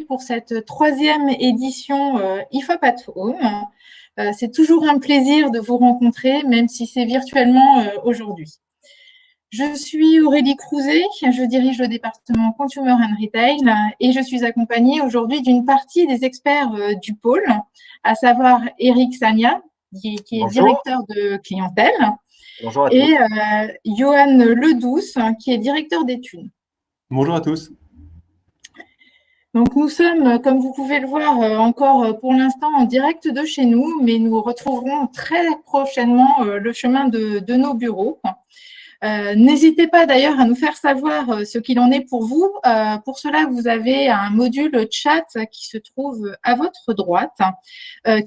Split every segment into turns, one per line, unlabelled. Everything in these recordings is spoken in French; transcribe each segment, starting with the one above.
pour cette troisième édition IFOP at Home. C'est toujours un plaisir de vous rencontrer, même si c'est virtuellement aujourd'hui. Je suis Aurélie Crouzet, je dirige le département Consumer and Retail et je suis accompagnée aujourd'hui d'une partie des experts du pôle, à savoir Eric Sagna, qui est directeur de clientèle, et Johan Ledouce, qui est directeur d'études.
Bonjour à tous.
Donc, nous sommes, comme vous pouvez le voir, encore pour l'instant en direct de chez nous, mais nous retrouverons très prochainement le chemin de nos bureaux. N'hésitez pas d'ailleurs à nous faire savoir ce qu'il en est pour vous. Pour cela, vous avez un module chat qui se trouve à votre droite,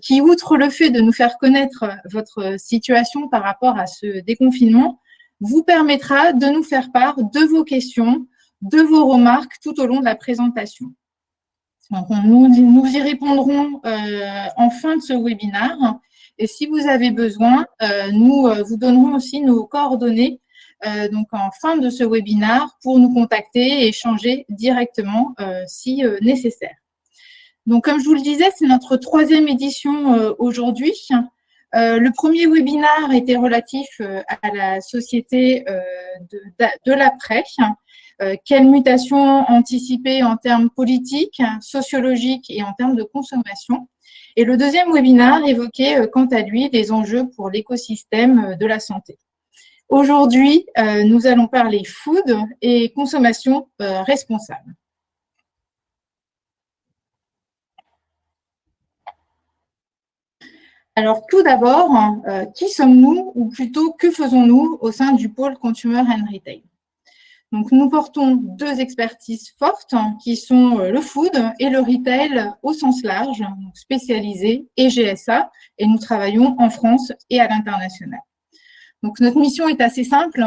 qui, outre le fait de nous faire connaître votre situation par rapport à ce déconfinement, vous permettra de nous faire part de vos questions, de vos remarques tout au long de la présentation. Donc, nous y répondrons en fin de ce webinaire. Et si vous avez besoin, nous vous donnerons aussi nos coordonnées donc en fin de ce webinaire pour nous contacter et échanger directement si nécessaire. Donc, comme je vous le disais, c'est notre troisième édition aujourd'hui. Le premier webinaire était relatif à la société de l'après. Quelles mutations anticiper en termes politiques, sociologiques et en termes de consommation. Et le deuxième webinaire évoquait, quant à lui, les enjeux pour l'écosystème de la santé. Aujourd'hui, nous allons parler food et consommation responsable. Alors, tout d'abord, qui sommes-nous, ou plutôt, que faisons-nous au sein du pôle Consumer and Retail? Donc, nous portons deux expertises fortes qui sont le food et le retail au sens large, donc spécialisé et GSA, et nous travaillons en France et à l'international. Donc, notre mission est assez simple.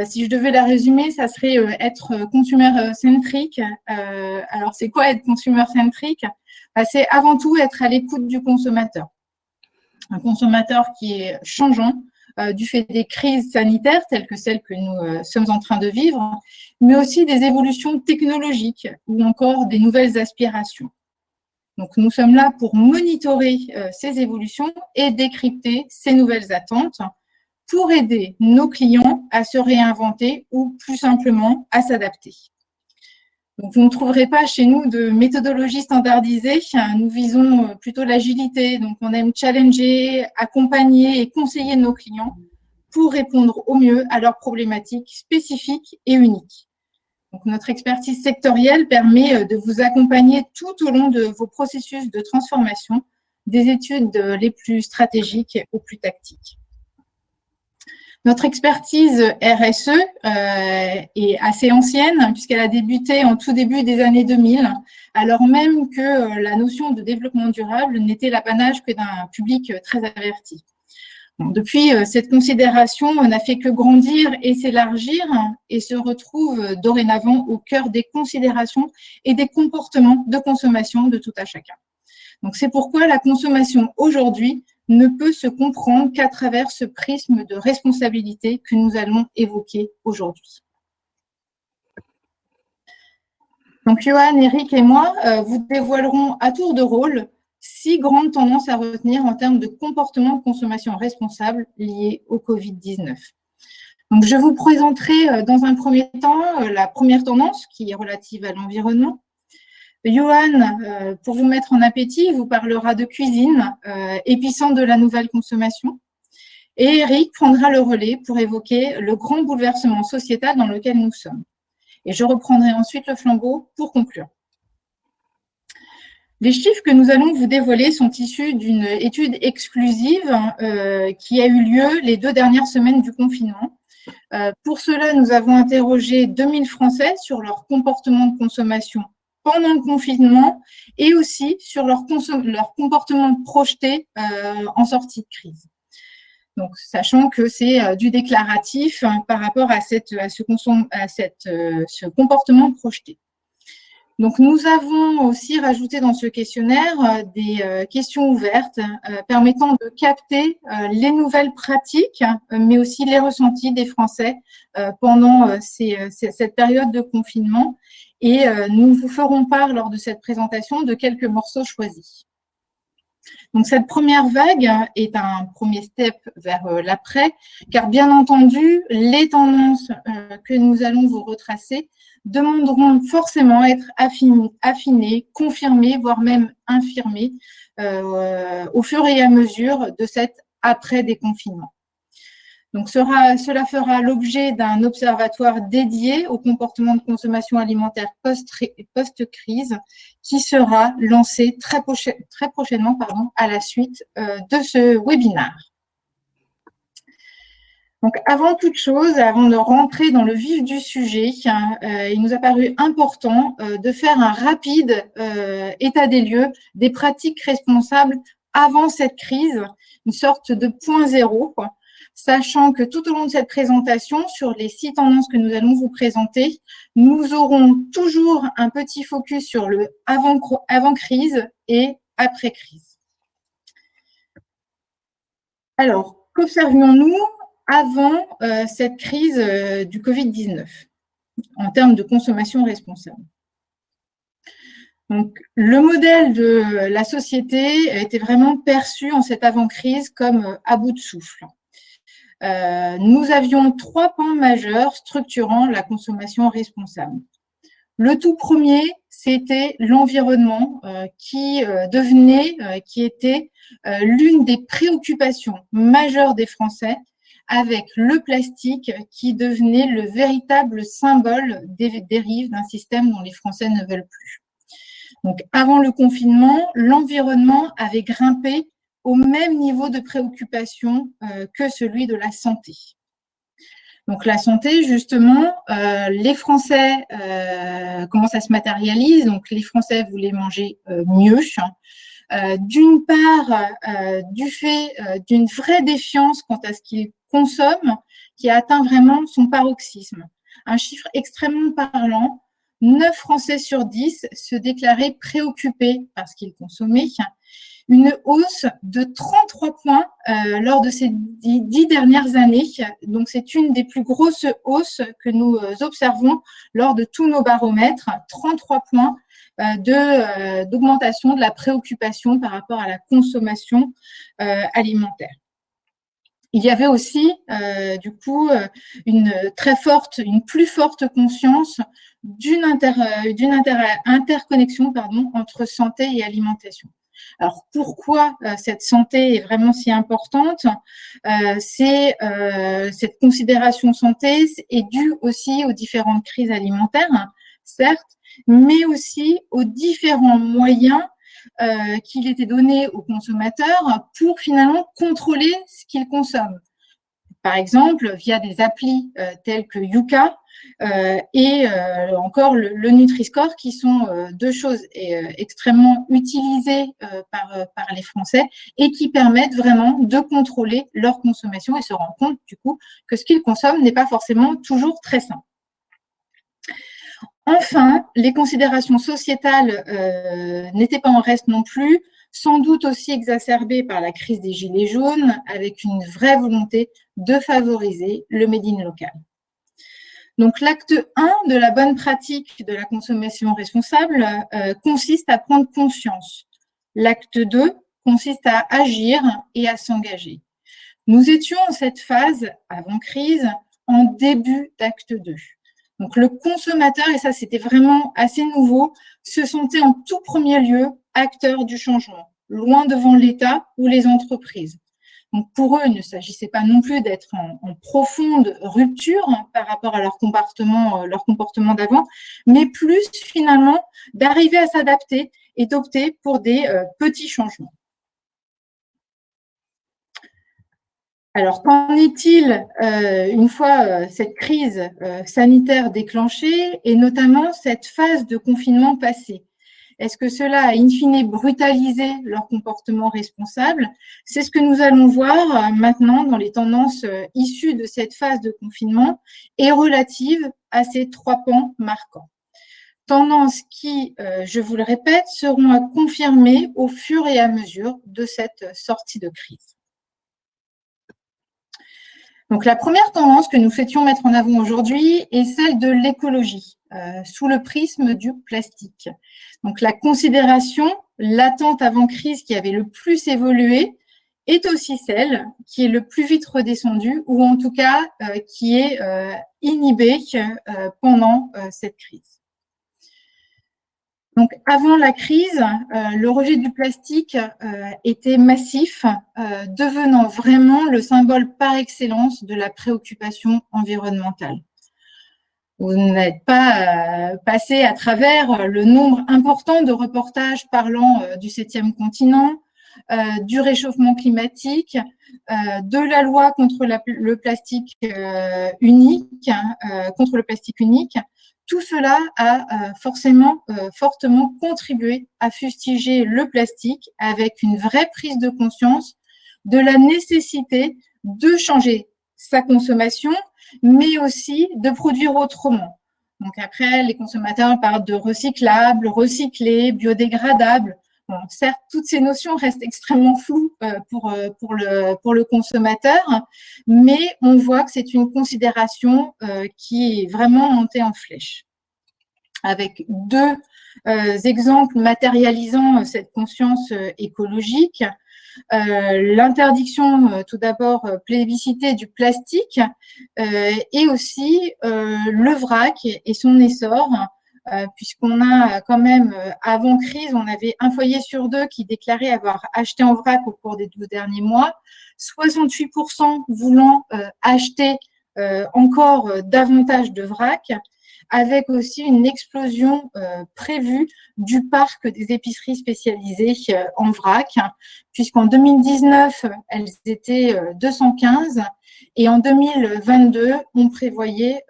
Si je devais la résumer, ça serait être consumer-centric. Alors, c'est quoi être consumer-centric? C'est avant tout être à l'écoute du consommateur. Un consommateur qui est changeant, du fait des crises sanitaires telles que celles que nous sommes en train de vivre, mais aussi des évolutions technologiques ou encore des nouvelles aspirations. Donc, nous sommes là pour monitorer ces évolutions et décrypter ces nouvelles attentes pour aider nos clients à se réinventer ou plus simplement à s'adapter. Donc, vous ne trouverez pas chez nous de méthodologie standardisée. Nous visons plutôt l'agilité. Donc, on aime challenger, accompagner et conseiller nos clients pour répondre au mieux à leurs problématiques spécifiques et uniques. Donc, notre expertise sectorielle permet de vous accompagner tout au long de vos processus de transformation, des études les plus stratégiques aux plus tactiques. Notre expertise RSE est assez ancienne puisqu'elle a débuté en tout début des années 2000, alors même que la notion de développement durable n'était l'apanage que d'un public très averti. Bon, depuis, cette considération n'a fait que grandir et s'élargir et se retrouve dorénavant au cœur des considérations et des comportements de consommation de tout à chacun. Donc, c'est pourquoi la consommation aujourd'hui ne peut se comprendre qu'à travers ce prisme de responsabilité que nous allons évoquer aujourd'hui. Donc, Johan, Eric et moi vous dévoilerons à tour de rôle 6 grandes tendances à retenir en termes de comportement de consommation responsable liés au Covid-19. Donc, je vous présenterai dans un premier temps la première tendance qui est relative à l'environnement. Johan, pour vous mettre en appétit, vous parlera de cuisine, épicentre de la nouvelle consommation. Et Eric prendra le relais pour évoquer le grand bouleversement sociétal dans lequel nous sommes. Et je reprendrai ensuite le flambeau pour conclure. Les chiffres que nous allons vous dévoiler sont issus d'une étude exclusive qui a eu lieu les 2 dernières semaines du confinement. Pour cela, nous avons interrogé 2000 Français sur leur comportement de consommation pendant le confinement et aussi sur leur comportement projeté en sortie de crise. Donc, sachant que c'est du déclaratif par rapport à ce comportement projeté. Donc, nous avons aussi rajouté dans ce questionnaire des questions ouvertes permettant de capter les nouvelles pratiques, mais aussi les ressentis des Français pendant cette période de confinement et nous vous ferons part lors de cette présentation de quelques morceaux choisis. Donc, cette première vague est un premier step vers l'après, car bien entendu, les tendances que nous allons vous retracer demanderont forcément à être affinées, confirmées, voire même infirmées au fur et à mesure de cet après-déconfinement. Donc, cela fera l'objet d'un observatoire dédié au comportement de consommation alimentaire post-crise qui sera lancé très prochainement à la suite de ce webinaire. Donc, avant toute chose, avant de rentrer dans le vif du sujet, il nous a paru important de faire un rapide état des lieux des pratiques responsables avant cette crise, une sorte de point zéro, sachant que tout au long de cette présentation, sur les 6 tendances que nous allons vous présenter, nous aurons toujours un petit focus sur le avant-crise et après-crise. Alors, qu'observions-nous avant cette crise du Covid-19 en termes de consommation responsable? Donc, le modèle de la société était vraiment perçu en cette avant-crise comme à bout de souffle. Nous avions 3 pans majeurs structurant la consommation responsable. Le tout premier, c'était l'environnement qui était l'une des préoccupations majeures des Français, avec le plastique qui devenait le véritable symbole des dérives d'un système dont les Français ne veulent plus. Donc, avant le confinement, l'environnement avait grimpé au même niveau de préoccupation que celui de la santé. Donc, la santé, justement, les Français, comment ça se matérialise? Donc, les Français voulaient manger mieux, d'une part, du fait d'une vraie défiance quant à ce qu'ils consomment, qui a atteint vraiment son paroxysme. Un chiffre extrêmement parlant, 9 Français sur 10 se déclaraient préoccupés par ce qu'ils consommaient, une hausse de 33 points lors de ces 10 dernières années. Donc, c'est une des plus grosses hausses que nous observons lors de tous nos baromètres, 33 points d'augmentation de la préoccupation par rapport à la consommation alimentaire. Il y avait aussi, du coup, une plus forte conscience d'une interconnexion entre santé et alimentation. Alors, pourquoi cette santé est vraiment si importante? Cette considération santé est due aussi aux différentes crises alimentaires, certes, mais aussi aux différents moyens qu'il était donné aux consommateurs pour finalement contrôler ce qu'ils consomment. Par exemple, via des applis telles que Yuka et encore le Nutri-Score, qui sont 2 choses extrêmement utilisées par les Français et qui permettent vraiment de contrôler leur consommation et se rendre compte du coup que ce qu'ils consomment n'est pas forcément toujours très sain. Enfin, les considérations sociétales n'étaient pas en reste non plus, sans doute aussi exacerbées par la crise des Gilets jaunes, avec une vraie volonté de favoriser le made in local. Donc, l'acte 1 de la bonne pratique de la consommation responsable consiste à prendre conscience. L'acte 2 consiste à agir et à s'engager. Nous étions en cette phase, avant crise, en début d'acte 2. Donc, le consommateur, et ça c'était vraiment assez nouveau, se sentait en tout premier lieu acteur du changement, loin devant l'État ou les entreprises. Donc, pour eux, il ne s'agissait pas non plus d'être en profonde rupture par rapport à leur comportement d'avant, mais plus finalement d'arriver à s'adapter et d'opter pour des petits changements. Alors, qu'en est-il une fois cette crise sanitaire déclenchée et notamment cette phase de confinement passée? Est-ce que cela a in fine brutalisé leur comportement responsable? C'est ce que nous allons voir maintenant dans les tendances issues de cette phase de confinement et relatives à ces 3 pans marquants. Tendances qui, je vous le répète, seront à confirmer au fur et à mesure de cette sortie de crise. Donc, la première tendance que nous souhaitions mettre en avant aujourd'hui est celle de l'écologie, sous le prisme du plastique. Donc, la considération latente avant crise qui avait le plus évolué est aussi celle qui est le plus vite redescendue, ou en tout cas qui est inhibée pendant cette crise. Donc, avant la crise, le rejet du plastique était massif, devenant vraiment le symbole par excellence de la préoccupation environnementale. Vous n'êtes pas passé à travers le nombre important de reportages parlant du 7e continent, du réchauffement climatique, de la loi contre le plastique unique, contre le plastique unique. Tout cela a fortement contribué à fustiger le plastique avec une vraie prise de conscience de la nécessité de changer sa consommation, mais aussi de produire autrement. Donc après, les consommateurs parlent de recyclable, recyclé, biodégradable. Bon, certes, toutes ces notions restent extrêmement floues pour le consommateur, mais on voit que c'est une considération qui est vraiment montée en flèche. Avec deux exemples matérialisant cette conscience écologique. L'interdiction, tout d'abord, plébiscitée du plastique et aussi le vrac et son essor, puisqu'on a quand même, avant crise, on avait un foyer sur deux qui déclarait avoir acheté en vrac au cours des 12 derniers mois, 68% voulant acheter encore davantage de vrac, avec aussi une explosion prévue du parc des épiceries spécialisées en vrac, puisqu'en 2019, elles étaient 215 et en 2022, on prévoyait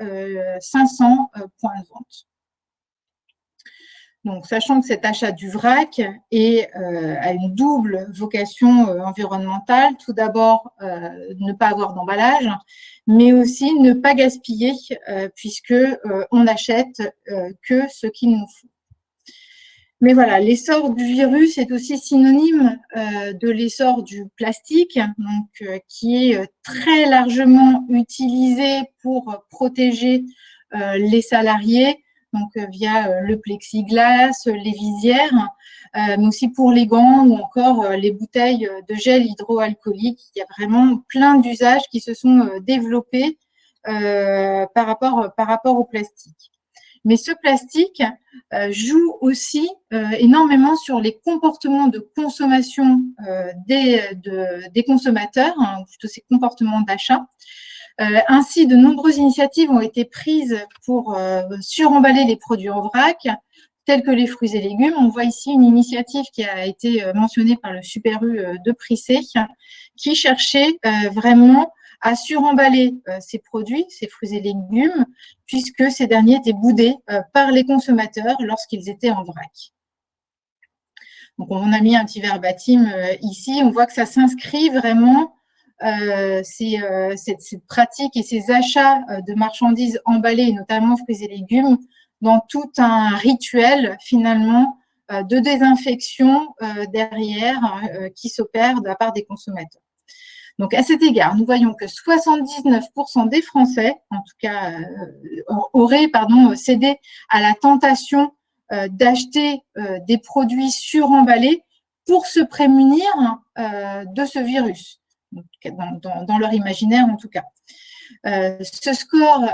500 points de vente. Donc, sachant que cet achat du vrac a une double vocation environnementale, tout d'abord, ne pas avoir d'emballage, mais aussi ne pas gaspiller, puisque on n'achète que ce qu'il nous faut. Mais voilà, l'essor du virus est aussi synonyme de l'essor du plastique, donc, qui est très largement utilisé pour protéger les salariés, donc via le plexiglas, les visières, mais aussi pour les gants ou encore les bouteilles de gel hydroalcoolique. Il y a vraiment plein d'usages qui se sont développés par rapport au plastique. Mais ce plastique joue aussi énormément sur les comportements de consommation des consommateurs, ou plutôt ces comportements d'achat. Ainsi, de nombreuses initiatives ont été prises pour suremballer les produits en vrac, tels que les fruits et légumes. On voit ici une initiative qui a été mentionnée par le Super U de Prissé, qui cherchait vraiment à suremballer ces produits, ces fruits et légumes, puisque ces derniers étaient boudés par les consommateurs lorsqu'ils étaient en vrac. Donc, on a mis un petit verbatim ici. On voit que ça s'inscrit vraiment, cette pratique et ces achats de marchandises emballées, notamment fruits et légumes, dans tout un rituel, finalement, de désinfection derrière qui s'opère de la part des consommateurs. Donc, à cet égard, nous voyons que 79% des Français, en tout cas, auraient cédé à la tentation d'acheter des produits suremballés pour se prémunir de ce virus, dans leur imaginaire en tout cas. Ce score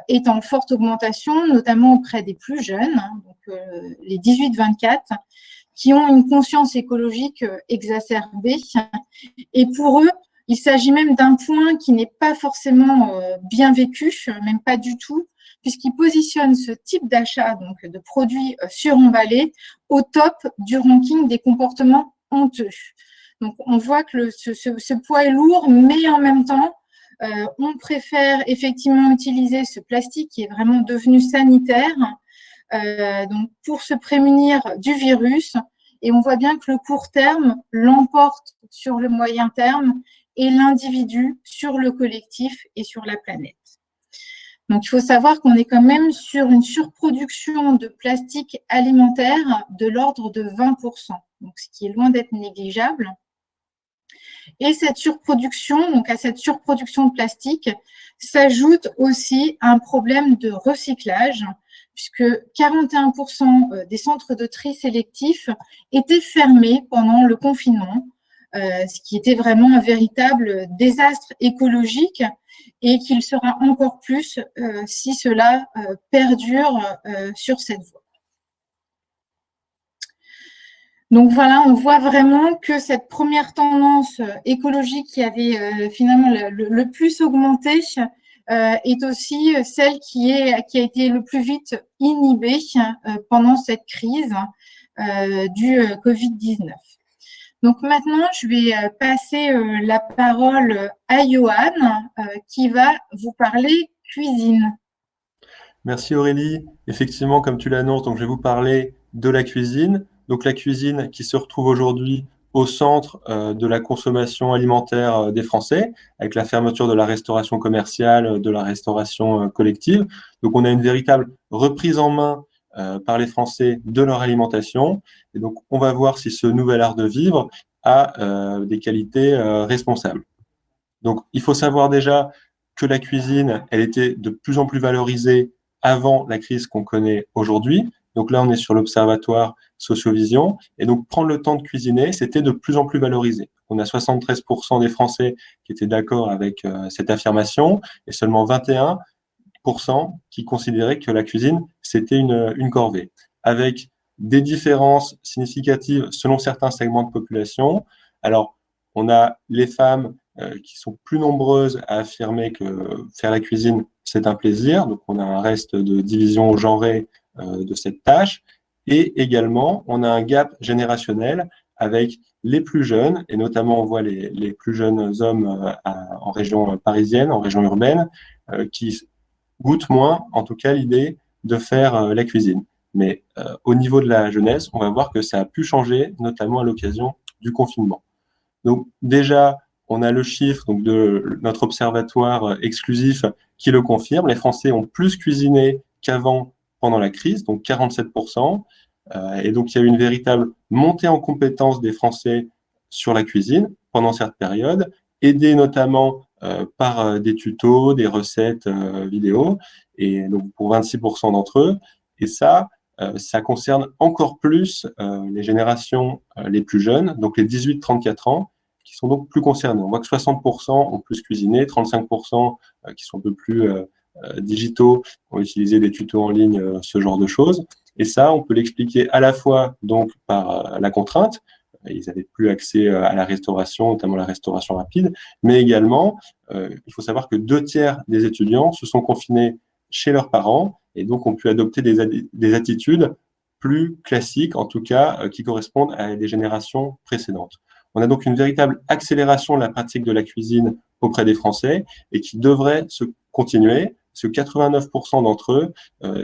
est en forte augmentation, notamment auprès des plus jeunes, donc les 18-24, qui ont une conscience écologique exacerbée. Et pour eux, il s'agit même d'un point qui n'est pas forcément bien vécu, même pas du tout, puisqu'il positionne ce type d'achat, donc de produits suremballés, au top du ranking des comportements honteux. Donc, on voit que ce poids est lourd, mais en même temps, on préfère effectivement utiliser ce plastique qui est vraiment devenu sanitaire, donc pour se prémunir du virus. Et on voit bien que le court terme l'emporte sur le moyen terme et l'individu sur le collectif et sur la planète. Donc, il faut savoir qu'on est quand même sur une surproduction de plastique alimentaire de l'ordre de 20%, donc ce qui est loin d'être négligeable. Et cette surproduction, donc à cette surproduction de plastique, s'ajoute aussi un problème de recyclage, puisque 41% des centres de tri sélectifs étaient fermés pendant le confinement, ce qui était vraiment un véritable désastre écologique et qu'il sera encore plus si cela perdure sur cette voie. Donc voilà, on voit vraiment que cette première tendance écologique qui avait finalement le plus augmenté est aussi celle qui a été le plus vite inhibée pendant cette crise du Covid-19. Donc maintenant, je vais passer la parole à Johan qui va vous parler cuisine.
Merci Aurélie. Effectivement, comme tu l'annonces, donc je vais vous parler de la cuisine. Donc la cuisine qui se retrouve aujourd'hui au centre de la consommation alimentaire des Français, avec la fermeture de la restauration commerciale, de la restauration collective. Donc on a une véritable reprise en main par les Français de leur alimentation. Et donc on va voir si ce nouvel art de vivre a des qualités responsables. Donc il faut savoir déjà que la cuisine, elle était de plus en plus valorisée avant la crise qu'on connaît aujourd'hui. Donc là, on est sur l'observatoire Sociovision. Et donc, prendre le temps de cuisiner, c'était de plus en plus valorisé. On a 73% des Français qui étaient d'accord avec cette affirmation et seulement 21% qui considéraient que la cuisine, c'était une corvée. Avec des différences significatives selon certains segments de population. Alors, on a les femmes qui sont plus nombreuses à affirmer que faire la cuisine, c'est un plaisir. Donc, on a un reste de division genrée de cette tâche. Et également, on a un gap générationnel avec les plus jeunes, et notamment on voit les plus jeunes hommes en région parisienne, en région urbaine, qui goûtent moins, en tout cas, l'idée de faire la cuisine. Mais au niveau de la jeunesse, on va voir que ça a pu changer, notamment à l'occasion du confinement. Donc déjà, on a le chiffre donc, de notre observatoire exclusif qui le confirme. Les Français ont plus cuisiné qu'avant pendant la crise, donc 47%. Et donc, il y a eu une véritable montée en compétences des Français sur la cuisine pendant cette période, aidée notamment par des tutos, des recettes vidéo, et donc pour 26% d'entre eux. Et ça concerne encore plus les générations les plus jeunes, donc les 18-34 ans, qui sont donc plus concernés. On voit que 60% ont plus cuisiné, 35% qui sont un peu plus digitaux ont utilisé des tutos en ligne, ce genre de choses. Et ça, on peut l'expliquer à la fois donc par la contrainte, ils n'avaient plus accès à la restauration, notamment la restauration rapide, mais également, il faut savoir que 2 tiers des étudiants se sont confinés chez leurs parents et donc ont pu adopter des attitudes plus classiques, en tout cas, qui correspondent à des générations précédentes. On a donc une véritable accélération de la pratique de la cuisine auprès des Français et qui devrait se continuer, parce que 89% d'entre eux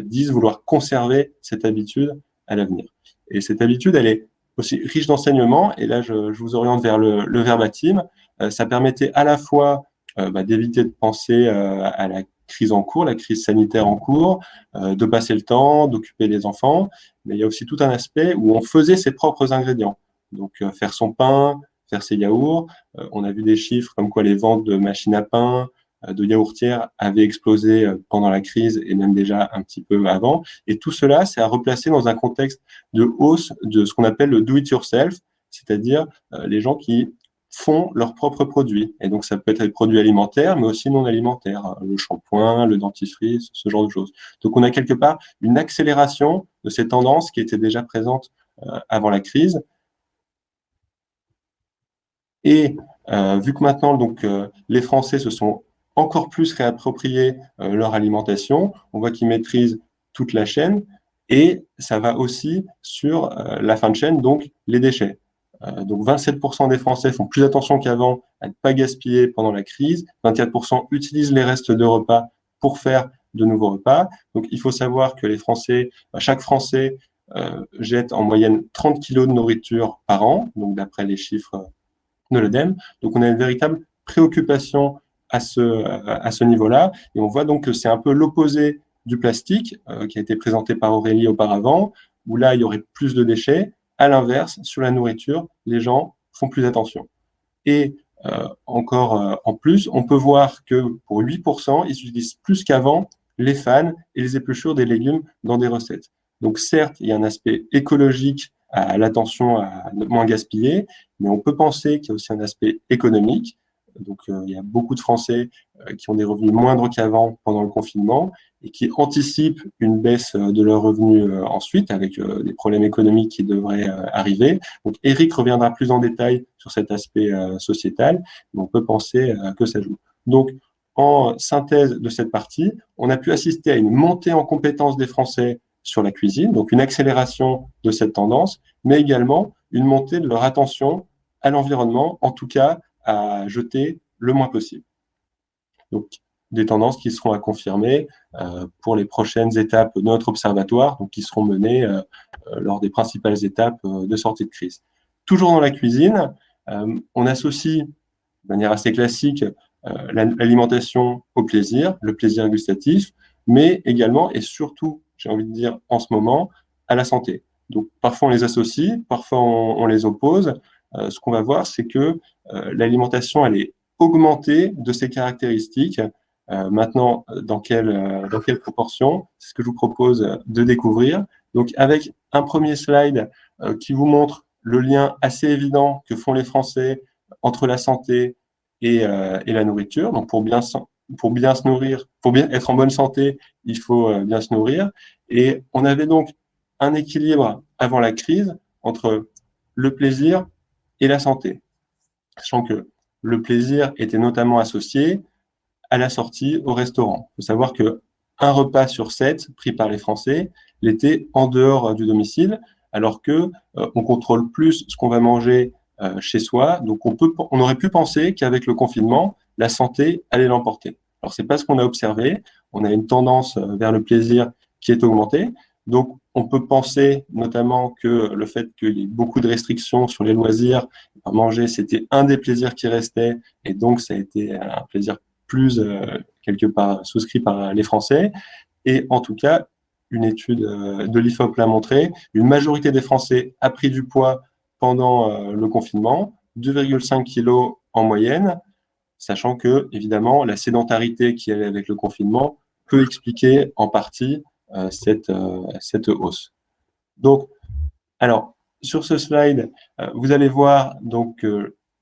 disent vouloir conserver cette habitude à l'avenir. Et cette habitude, elle est aussi riche d'enseignements, et là je vous oriente vers le verbatim. Ça permettait à la fois d'éviter de penser à la crise en cours, la crise sanitaire en cours, de passer le temps, d'occuper les enfants, mais il y a aussi tout un aspect où on faisait ses propres ingrédients. Donc faire son pain, faire ses yaourts. On a vu des chiffres comme quoi les ventes de machines à pain, de yaourtières avaient explosé pendant la crise et même déjà un petit peu avant. Et tout cela, c'est à replacer dans un contexte de hausse de ce qu'on appelle le do-it-yourself, c'est-à-dire les gens qui font leurs propres produits. Et donc, ça peut être des produits alimentaires, mais aussi non alimentaires, le shampoing, le dentifrice, ce genre de choses. Donc, on a quelque part une accélération de ces tendances qui étaient déjà présentes avant la crise. Et vu que maintenant, donc, les Français se sont encore plus réappropriés leur alimentation, on voit qu'ils maîtrisent toute la chaîne, et ça va aussi sur la fin de chaîne, donc les déchets. Donc 27% des Français font plus attention qu'avant à ne pas gaspiller pendant la crise, 24% utilisent les restes de repas pour faire de nouveaux repas. Donc il faut savoir que les Français, chaque Français jette en moyenne 30 kilos de nourriture par an, donc d'après les chiffres de l'œdème. Donc on a une véritable préoccupation à ce niveau-là, et on voit donc que c'est un peu l'opposé du plastique qui a été présenté par Aurélie auparavant, où là il y aurait plus de déchets. À l'inverse, sur la nourriture, les gens font plus attention. Et encore en plus, on peut voir que pour 8%, ils utilisent plus qu'avant les fans et les épluchures des légumes dans des recettes. Donc certes, il y a un aspect écologique à l'attention à ne moins gaspiller, mais on peut penser qu'il y a aussi un aspect économique. Donc il y a beaucoup de Français qui ont des revenus moindres qu'avant pendant le confinement et qui anticipent une baisse de leurs revenus ensuite avec des problèmes économiques qui devraient arriver. Donc Eric reviendra plus en détail sur cet aspect sociétal, mais on peut penser que ça joue. Donc en synthèse de cette partie, on a pu assister à une montée en compétences des Français sur la cuisine, donc une accélération de cette tendance, mais également une montée de leur attention à l'environnement, en tout cas à jeter le moins possible. Donc, des tendances qui seront à confirmer pour les prochaines étapes de notre observatoire, donc qui seront menées lors des principales étapes de sortie de crise. Toujours dans la cuisine, on associe de manière assez classique l'alimentation au plaisir, le plaisir gustatif, mais également et surtout, j'ai envie de dire en ce moment, à la santé. Donc parfois on les associe, parfois on les oppose. Ce qu'on va voir, c'est que l'alimentation, elle est augmentée de ses caractéristiques. Maintenant, dans quelle proportion? C'est ce que je vous propose de découvrir. Donc avec un premier slide qui vous montre le lien assez évident que font les Français entre la santé et la nourriture. Donc pour bien se nourrir, pour bien être en bonne santé, il faut bien se nourrir. Et on avait donc un équilibre avant la crise entre le plaisir et la santé, sachant que le plaisir était notamment associé à la sortie au restaurant. Il faut savoir que un repas sur 7 pris par les Français l'était en dehors du domicile, alors que on contrôle plus ce qu'on va manger chez soi. Donc on aurait pu penser qu'avec le confinement, la santé allait l'emporter. Alors c'est pas ce qu'on a observé. On a une tendance vers le plaisir qui est augmentée. Donc on peut penser notamment que le fait qu'il y ait beaucoup de restrictions sur les loisirs, manger, c'était un des plaisirs qui restait, et donc ça a été un plaisir plus quelque part souscrit par les Français. Et en tout cas, une étude de l'IFOP l'a montré, une majorité des Français a pris du poids pendant le confinement, 2,5 kg en moyenne, sachant que, évidemment, la sédentarité qui allait avec le confinement peut expliquer en partie cette hausse. Donc, alors, sur ce slide, vous allez voir donc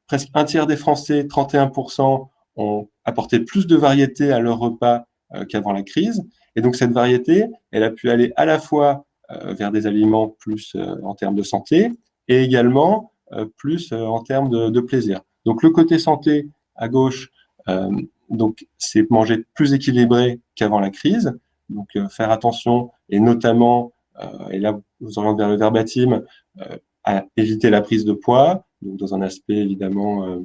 presque un tiers des Français, 31%, ont apporté plus de variété à leur repas qu'avant la crise. Et donc cette variété, elle a pu aller à la fois vers des aliments plus en termes de santé et également plus en termes de plaisir. Donc le côté santé à gauche, donc c'est manger plus équilibré qu'avant la crise. Donc faire attention et notamment, et là vous orientez vers le verbatim, à éviter la prise de poids, donc dans un aspect évidemment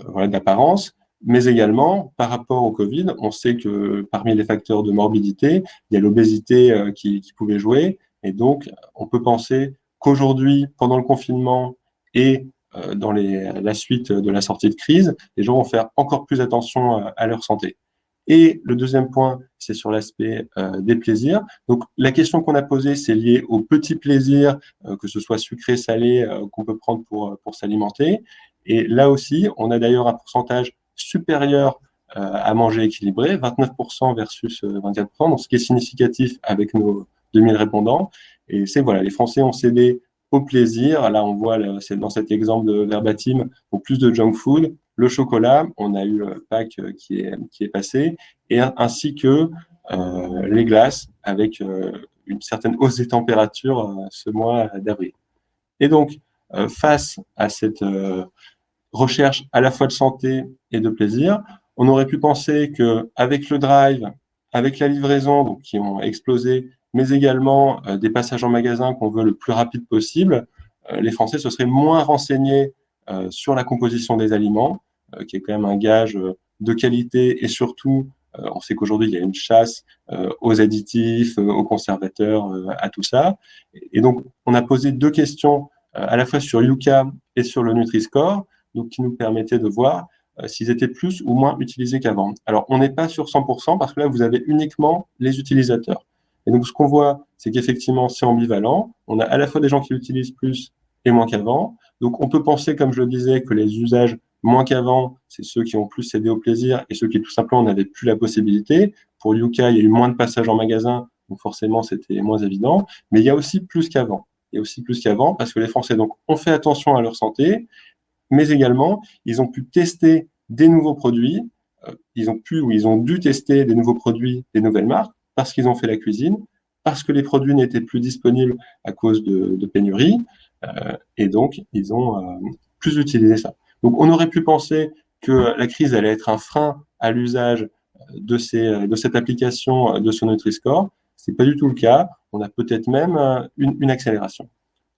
voilà, d'apparence, mais également par rapport au Covid, on sait que parmi les facteurs de morbidité, il y a l'obésité qui pouvait jouer, et donc on peut penser qu'aujourd'hui, pendant le confinement et dans la suite de la sortie de crise, les gens vont faire encore plus attention à leur santé. Et le deuxième point, c'est sur l'aspect des plaisirs. Donc la question qu'on a posée, c'est lié aux petits plaisirs, que ce soit sucré, salé, qu'on peut prendre pour s'alimenter. Et là aussi, on a d'ailleurs un pourcentage supérieur à manger équilibré, 29% versus 24%, donc ce qui est significatif avec nos 2000 répondants. Et c'est voilà, les Français ont cédé au plaisir. Là, on voit c'est dans cet exemple de verbatim, donc plus de junk food. Le chocolat, on a eu Pâques qui est passé, et ainsi que les glaces avec une certaine hausse des températures ce mois d'avril. Et donc, face à cette recherche à la fois de santé et de plaisir, on aurait pu penser qu'avec le drive, avec la livraison, donc, qui ont explosé, mais également des passages en magasin qu'on veut le plus rapide possible, les Français se seraient moins renseignés sur la composition des aliments, qui est quand même un gage de qualité, et surtout, on sait qu'aujourd'hui, il y a une chasse aux additifs, aux conservateurs, à tout ça. Et donc, on a posé deux questions à la fois sur Yuka et sur le Nutri-Score, donc qui nous permettaient de voir s'ils étaient plus ou moins utilisés qu'avant. Alors, on n'est pas sur 100% parce que là, vous avez uniquement les utilisateurs. Et donc, ce qu'on voit, c'est qu'effectivement, c'est ambivalent. On a à la fois des gens qui l'utilisent plus et moins qu'avant. Donc, on peut penser, comme je le disais, que les usages moins qu'avant, c'est ceux qui ont plus cédé au plaisir et ceux qui tout simplement n'avaient plus la possibilité. Pour Yuka, il y a eu moins de passages en magasin, donc forcément c'était moins évident. Mais il y a aussi plus qu'avant. Il y a aussi plus qu'avant parce que les Français donc ont fait attention à leur santé, mais également ils ont pu tester des nouveaux produits. Ils ont pu ou ils ont dû tester des nouveaux produits, des nouvelles marques parce qu'ils ont fait la cuisine, parce que les produits n'étaient plus disponibles à cause de pénurie, et donc ils ont plus utilisé ça. Donc on aurait pu penser que la crise allait être un frein à l'usage de cette application de ce Nutri-Score. C'est pas du tout le cas. On a peut-être même une accélération.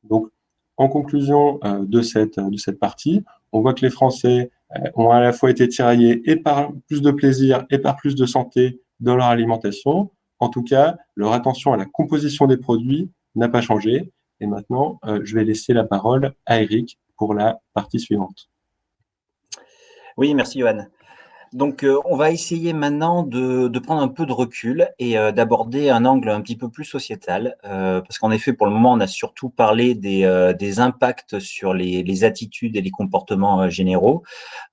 Donc, en conclusion de cette partie, on voit que les Français ont à la fois été tiraillés et par plus de plaisir et par plus de santé dans leur alimentation. En tout cas, leur attention à la composition des produits n'a pas changé. Et maintenant, je vais laisser la parole à Eric pour la partie suivante.
Oui, merci Johan. Donc, on va essayer maintenant de prendre un peu de recul et d'aborder un angle un petit peu plus sociétal, parce qu'en effet, pour le moment, on a surtout parlé des impacts sur les attitudes et les comportements généraux.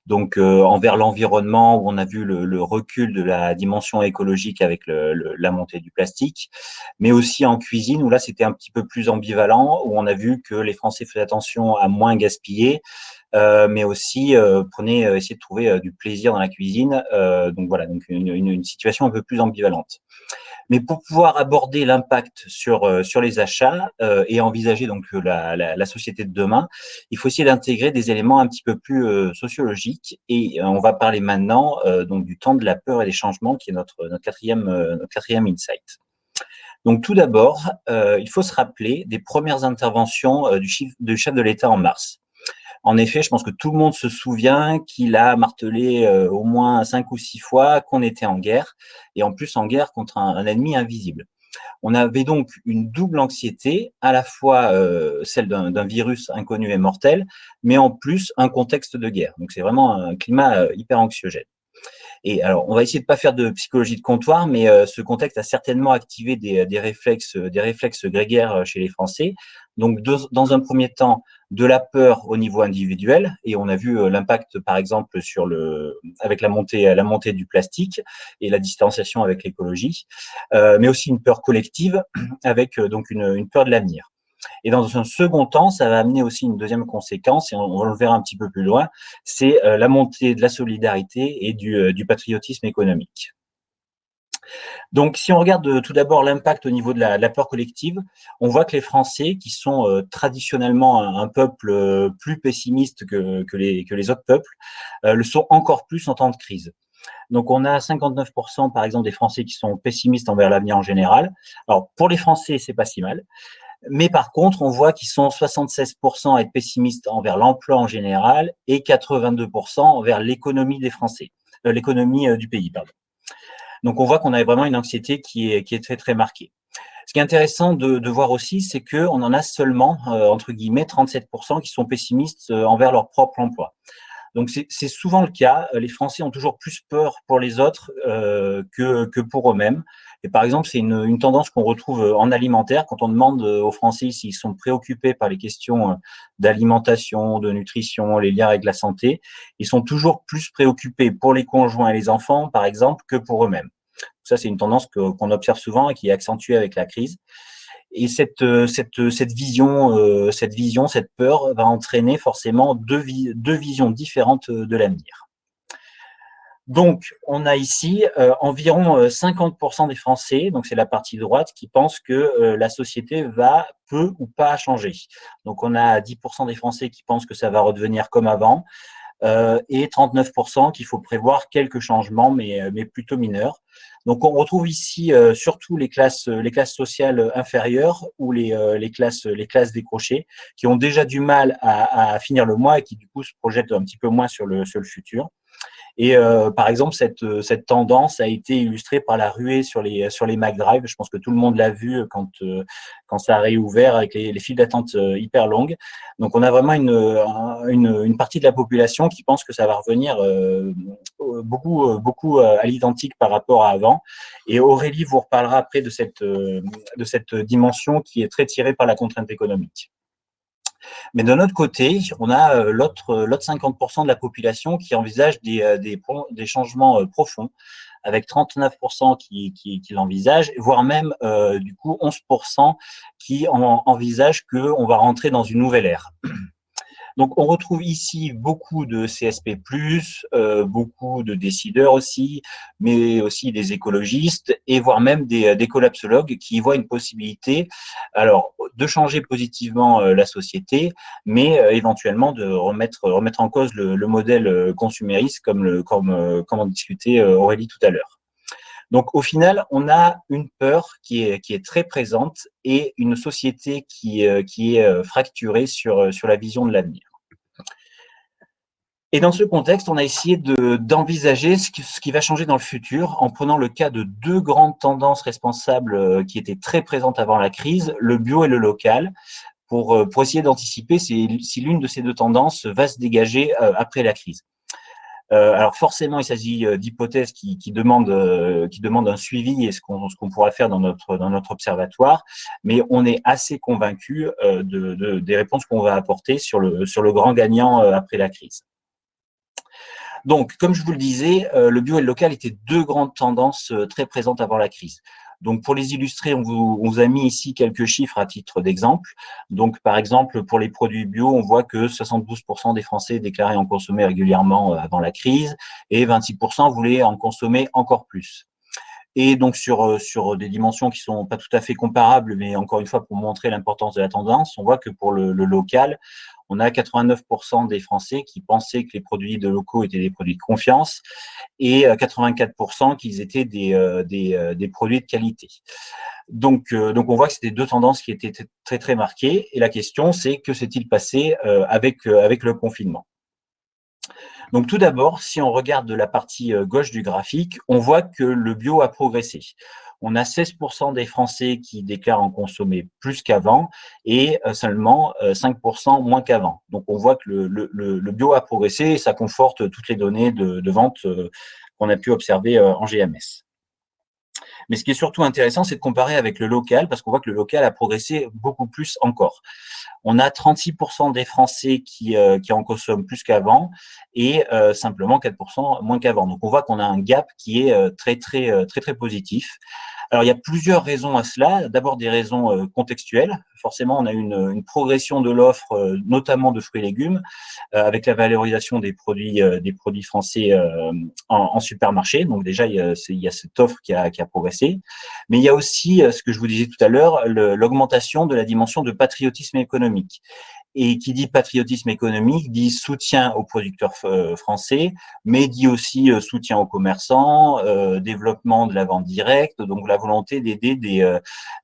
Donc, envers l'environnement, où on a vu le recul de la dimension écologique avec la montée du plastique, mais aussi en cuisine, où là, c'était un petit peu plus ambivalent, où on a vu que les Français faisaient attention à moins gaspiller, mais aussi essayer de trouver du plaisir dans la cuisine. Donc voilà, donc une situation un peu plus ambivalente. Mais pour pouvoir aborder l'impact sur les achats et envisager donc la société de demain, il faut essayer d'intégrer des éléments un petit peu plus sociologiques. Et on va parler maintenant donc du temps de la peur et des changements, qui est notre quatrième insight. Donc tout d'abord, il faut se rappeler des premières interventions du chef de l'État en mars. En effet, je pense que tout le monde se souvient qu'il a martelé au moins 5 ou 6 fois qu'on était en guerre, et en plus en guerre contre un ennemi invisible. On avait donc une double anxiété, à la fois celle d'un virus inconnu et mortel, mais en plus un contexte de guerre. Donc c'est vraiment un climat hyper anxiogène. Et alors, on va essayer de pas faire de psychologie de comptoir, mais ce contexte a certainement activé des réflexes grégaires chez les Français. Donc, dans un premier temps, de la peur au niveau individuel, et on a vu l'impact, par exemple, avec la montée du plastique et la distanciation avec l'écologie, mais aussi une peur collective avec donc une peur de l'avenir. Et dans un second temps, ça va amener aussi une deuxième conséquence, et on le verra un petit peu plus loin, c'est la montée de la solidarité et du patriotisme économique. Donc, si on regarde tout d'abord l'impact au niveau de la peur collective, on voit que les Français, qui sont traditionnellement un peuple plus pessimiste que les autres peuples, le sont encore plus en temps de crise. Donc, on a 59% par exemple des Français qui sont pessimistes envers l'avenir en général. Alors, pour les Français, c'est pas si mal. Mais par contre, on voit qu'ils sont 76% à être pessimistes envers l'emploi en général et 82% envers l'économie des Français, l'économie du pays, pardon. Donc, on voit qu'on a vraiment une anxiété qui est très, très marquée. Ce qui est intéressant de voir aussi, c'est qu'on en a seulement, entre guillemets, 37% qui sont pessimistes envers leur propre emploi. Donc, c'est souvent le cas. Les Français ont toujours plus peur pour les autres que pour eux-mêmes. Et par exemple, c'est une tendance qu'on retrouve en alimentaire. Quand on demande aux Français s'ils sont préoccupés par les questions d'alimentation, de nutrition, les liens avec la santé, ils sont toujours plus préoccupés pour les conjoints et les enfants, par exemple, que pour eux-mêmes. Ça, c'est une tendance qu'on observe souvent et qui est accentuée avec la crise. Et cette vision, cette peur va entraîner forcément deux visions différentes de l'avenir. Donc, on a ici environ 50% des Français, donc c'est la partie droite, qui pensent que la société peut ou pas changer. Donc, on a 10% des Français qui pensent que ça va redevenir comme avant, et 39% qu'il faut prévoir quelques changements, mais plutôt mineurs. Donc, on retrouve ici surtout les classes sociales inférieures ou les classes décrochées qui ont déjà du mal à finir le mois et qui du coup se projettent un petit peu moins sur le futur. Et par exemple, cette tendance a été illustrée par la ruée sur les McDrive. Je pense que tout le monde l'a vu quand ça a réouvert avec les files d'attente hyper longues. Donc, on a vraiment une partie de la population qui pense que ça va revenir beaucoup à l'identique par rapport à avant. Et Aurélie vous reparlera après de cette dimension qui est très tirée par la contrainte économique. Mais d'un autre côté, on a l'autre 50% de la population qui envisage des changements profonds, avec 39% qui l'envisagent, voire même du coup 11% qui envisagent qu'on va rentrer dans une nouvelle ère. Donc, on retrouve ici beaucoup de CSP+, beaucoup de décideurs aussi, mais aussi des écologistes et voire même des collapsologues qui voient une possibilité, alors, de changer positivement la société, mais éventuellement de remettre en cause le modèle consumériste comme en discutait Aurélie tout à l'heure. Donc, au final, on a une peur qui est très présente et une société qui est fracturée sur la vision de l'avenir. Et dans ce contexte, on a essayé d'envisager ce qui va changer dans le futur en prenant le cas de deux grandes tendances responsables qui étaient très présentes avant la crise, le bio et le local, pour essayer d'anticiper si l'une de ces deux tendances va se dégager après la crise. Alors forcément, il s'agit d'hypothèses qui demandent un suivi et ce qu'on pourra faire dans notre observatoire, mais on est assez convaincu des réponses qu'on va apporter sur le grand gagnant après la crise. Donc, comme je vous le disais, le bio et le local étaient deux grandes tendances très présentes avant la crise. Donc, pour les illustrer, on vous a mis ici quelques chiffres à titre d'exemple. Donc, par exemple, pour les produits bio, on voit que 72% des Français déclaraient en consommer régulièrement avant la crise et 26% voulaient en consommer encore plus. Et donc, sur des dimensions qui sont pas tout à fait comparables, mais encore une fois, pour montrer l'importance de la tendance, on voit que pour le local, on a 89% des Français qui pensaient que les produits de locaux étaient des produits de confiance et 84% qu'ils étaient des produits de qualité. Donc, on voit que c'était deux tendances qui étaient très, très marquées. Et la question, c'est que s'est-il passé avec le confinement ? Donc, tout d'abord, si on regarde de la partie gauche du graphique, on voit que le bio a progressé. On a 16% des Français qui déclarent en consommer plus qu'avant et seulement 5% moins qu'avant. Donc, on voit que le bio a progressé et ça conforte toutes les données de vente qu'on a pu observer en GMS. Mais ce qui est surtout intéressant, c'est de comparer avec le local parce qu'on voit que le local a progressé beaucoup plus encore. On a 36% des Français qui en consomment plus qu'avant et simplement 4% moins qu'avant. Donc, on voit qu'on a un gap qui est très, très, très, très positif. Alors, il y a plusieurs raisons à cela. D'abord, des raisons contextuelles. Forcément, on a une progression de l'offre, notamment de fruits et légumes, avec la valorisation des produits français en supermarché. Donc, déjà, il y a cette offre qui a progressé. Mais il y a aussi, ce que je vous disais tout à l'heure, l'augmentation de la dimension de patriotisme économique. Et qui dit patriotisme économique dit soutien aux producteurs français, mais dit aussi soutien aux commerçants, développement de la vente directe, donc la volonté d'aider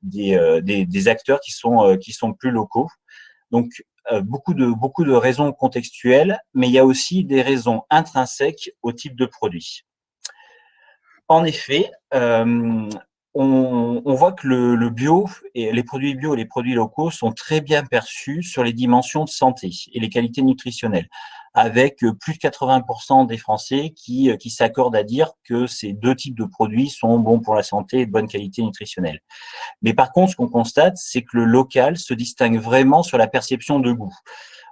des acteurs qui sont plus locaux. Donc beaucoup de raisons contextuelles, mais il y a aussi des raisons intrinsèques au type de produit. En effet, on voit que le bio et les produits bio et les produits locaux sont très bien perçus sur les dimensions de santé et les qualités nutritionnelles, avec plus de 80% des Français qui s'accordent à dire que ces deux types de produits sont bons pour la santé et de bonne qualité nutritionnelle. Mais par contre, ce qu'on constate, c'est que le local se distingue vraiment sur la perception de goût.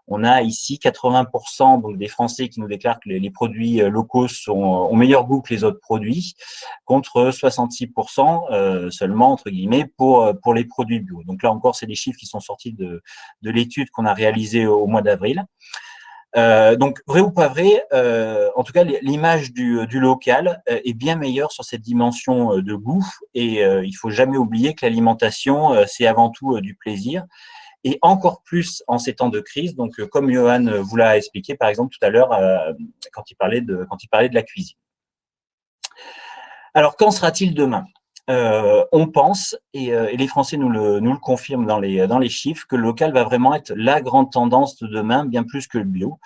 On a ici 80% donc des Français qui nous déclarent que les produits locaux ont meilleur goût que les autres produits, contre 66% seulement, entre guillemets, pour les produits bio. Donc là encore, c'est des chiffres qui sont sortis de l'étude qu'on a réalisée au mois d'avril. Donc, vrai ou pas vrai, en tout cas, l'image du local est bien meilleure sur cette dimension de goût. Et il faut jamais oublier que l'alimentation, c'est avant tout du plaisir. Et encore plus en ces temps de crise, donc comme Johan vous l'a expliqué par exemple tout à l'heure quand il parlait de la cuisine. Alors qu'en sera-t-il demain ? On pense, et les Français nous le confirment dans les chiffres, que le local va vraiment être la grande tendance de demain, bien plus que le bio.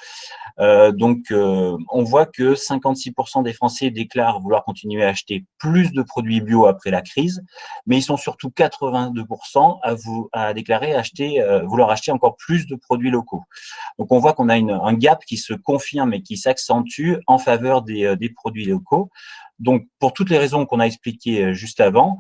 Donc, on voit que 56% des Français déclarent vouloir continuer à acheter plus de produits bio après la crise, mais ils sont surtout 82% à déclarer vouloir acheter encore plus de produits locaux. Donc, on voit qu'on a un gap qui se confirme et qui s'accentue en faveur des produits locaux. Donc, pour toutes les raisons qu'on a expliquées juste avant,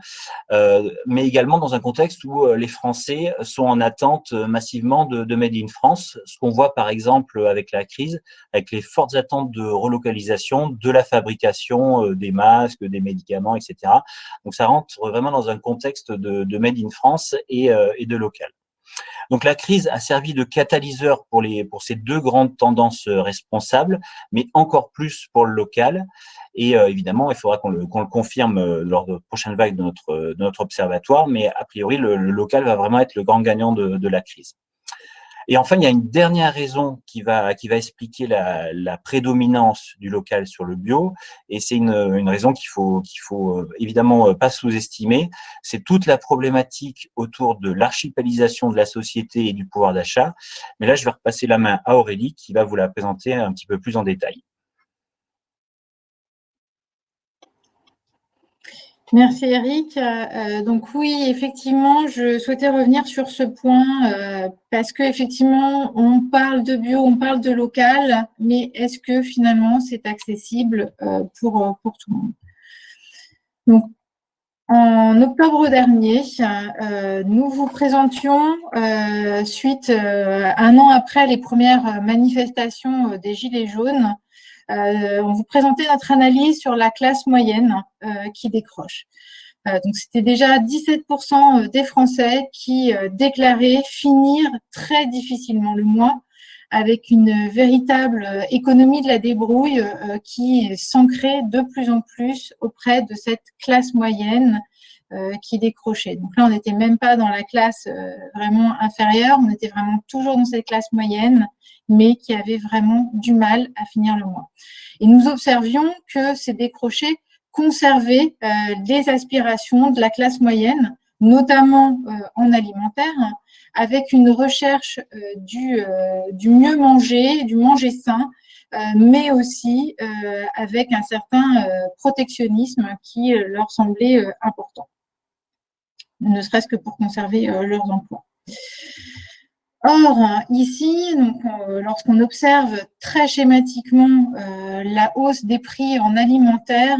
mais également dans un contexte où les Français sont en attente massivement de Made in France, ce qu'on voit par exemple avec la crise, avec les fortes attentes de relocalisation de la fabrication des masques, des médicaments, etc. Donc, ça rentre vraiment dans un contexte de Made in France et de local. Donc la crise a servi de catalyseur pour ces deux grandes tendances responsables, mais encore plus pour le local. Et évidemment, il faudra qu'on le confirme lors de prochaines vagues de notre observatoire, mais a priori, le local va vraiment être le grand gagnant de la crise. Et enfin, il y a une dernière raison qui va expliquer la prédominance du local sur le bio, et c'est une raison qu'il faut évidemment pas sous-estimer. C'est toute la problématique autour de l'archipélisation de la société et du pouvoir d'achat. Mais là, je vais repasser la main à Aurélie qui va vous la présenter un petit peu plus en détail.
Merci Eric. Donc oui, effectivement, je souhaitais revenir sur ce point parce que effectivement, on parle de bio, on parle de local, mais est-ce que finalement c'est accessible pour tout le monde? Donc, en octobre dernier, nous vous présentions, suite un an après les premières manifestations des Gilets jaunes, on vous présentait notre analyse sur la classe moyenne qui décroche. Donc, c'était déjà 17% des Français qui déclaraient finir très difficilement le mois avec une véritable économie de la débrouille qui s'ancrait de plus en plus auprès de cette classe moyenne qui décrochait. Donc là, on n'était même pas dans la classe vraiment inférieure, on était vraiment toujours dans cette classe moyenne, mais qui avait vraiment du mal à finir le mois. Et nous observions que ces décrochés conservaient les aspirations de la classe moyenne, notamment en alimentaire, avec une recherche du mieux manger, du manger sain, mais aussi avec un certain protectionnisme qui leur semblait important, ne serait-ce que pour conserver leurs emplois. Or, ici, lorsqu'on observe très schématiquement la hausse des prix en alimentaire,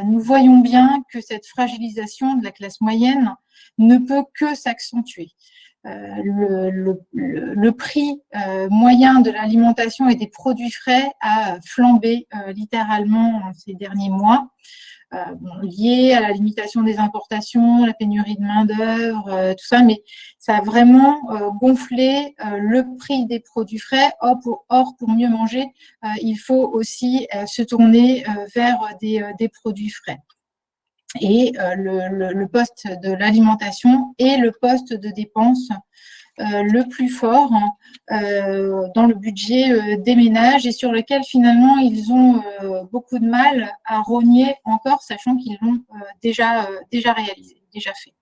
nous voyons bien que cette fragilisation de la classe moyenne ne peut que s'accentuer. Le prix moyen de l'alimentation et des produits frais a flambé littéralement ces derniers mois, lié à la limitation des importations, la pénurie de main-d'œuvre, tout ça, mais ça a vraiment gonflé le prix des produits frais. Or, pour mieux manger, il faut aussi se tourner vers des produits frais. Et le poste de l'alimentation est le poste de dépense le plus fort dans le budget des ménages et sur lequel finalement ils ont beaucoup de mal à rogner encore, sachant qu'ils l'ont déjà réalisé, déjà fait.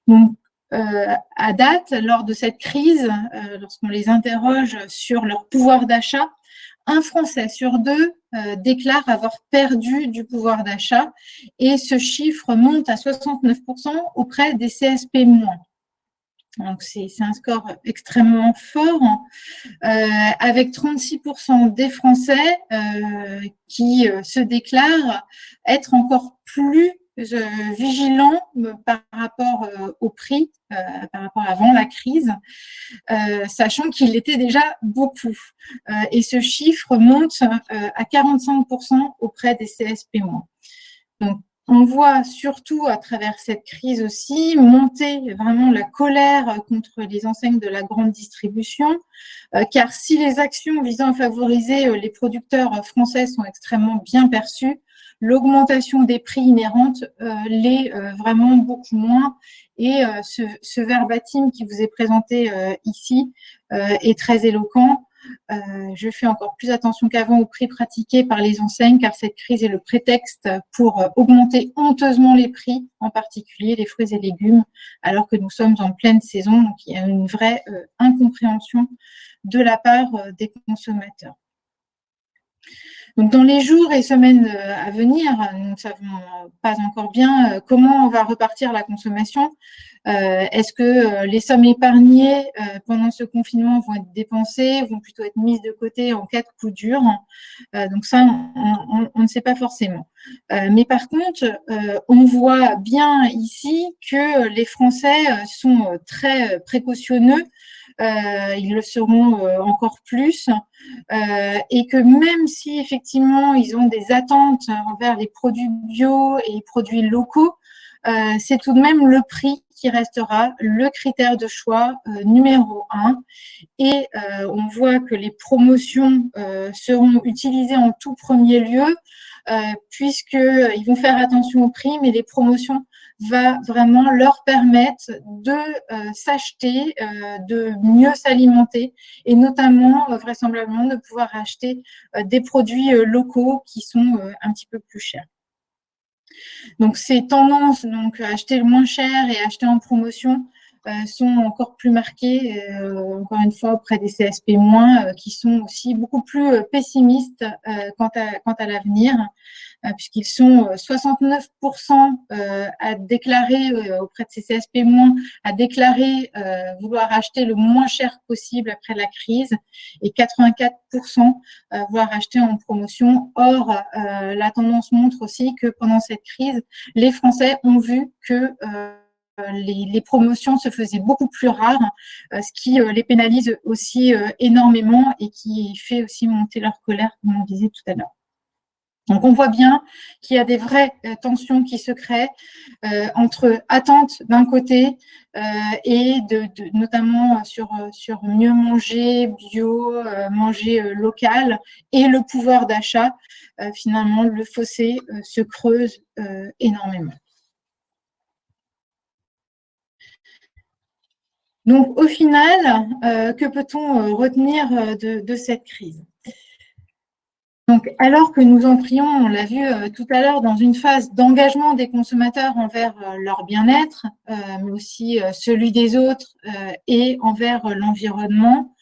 Donc, à date, lors de cette crise, lorsqu'on les interroge sur leur pouvoir d'achat, un Français sur deux déclare avoir perdu du pouvoir d'achat et ce chiffre monte à 69% auprès des CSP-. Donc, c'est un score extrêmement fort, avec 36% des Français qui se déclarent être encore plus vigilants par rapport au prix, par rapport à avant la crise, sachant qu'il était déjà beaucoup. Et ce chiffre monte à 45% auprès des CSP-. Donc, on voit surtout à travers cette crise aussi monter vraiment la colère contre les enseignes de la grande distribution, car si les actions visant à favoriser les producteurs français sont extrêmement bien perçues, l'augmentation des prix inhérente l'est vraiment beaucoup moins. Et ce verbatim qui vous est présenté ici est très éloquent. Je fais encore plus attention qu'avant aux prix pratiqués par les enseignes, car cette crise est le prétexte pour augmenter honteusement les prix, en particulier les fruits et légumes, alors que nous sommes en pleine saison. Donc, il y a une vraie incompréhension de la part des consommateurs. Donc, dans les jours et semaines à venir, nous ne savons pas encore bien comment on va repartir la consommation. Est-ce que les sommes épargnées pendant ce confinement vont être dépensées, vont plutôt être mises de côté en cas de coup dur? Donc ça, on ne sait pas forcément. Mais par contre, on voit bien ici que les Français sont très précautionneux. Ils le seront encore plus, et que même si effectivement ils ont des attentes envers les produits bio et les produits locaux, c'est tout de même le prix qui restera le critère de choix numéro 1. Et on voit que les promotions seront utilisées en tout premier lieu, puisqu'ils vont faire attention au prix, mais les promotions va vraiment leur permettre de s'acheter, de mieux s'alimenter et notamment, vraisemblablement, de pouvoir acheter des produits locaux qui sont un petit peu plus chers. Donc, ces tendances, donc acheter le moins cher et acheter en promotion, sont encore plus marquées, encore une fois, auprès des CSP-, qui sont aussi beaucoup plus pessimistes quant à l'avenir, puisqu'ils sont 69% à déclarer auprès de ces CSP-, à déclarer vouloir acheter le moins cher possible après la crise et 84% vouloir acheter en promotion. Or, la tendance montre aussi que pendant cette crise, les Français ont vu que les promotions se faisaient beaucoup plus rares, ce qui les pénalise aussi énormément et qui fait aussi monter leur colère, comme on disait tout à l'heure. Donc, on voit bien qu'il y a des vraies tensions qui se créent entre attentes d'un côté et notamment sur mieux manger bio, manger local et le pouvoir d'achat. Finalement, le fossé se creuse énormément. Donc, au final, que peut-on retenir de cette crise ? Donc, alors que nous entrions, on l'a vu tout à l'heure, dans une phase d'engagement des consommateurs envers leur bien-être, mais aussi celui des autres et envers l'environnement,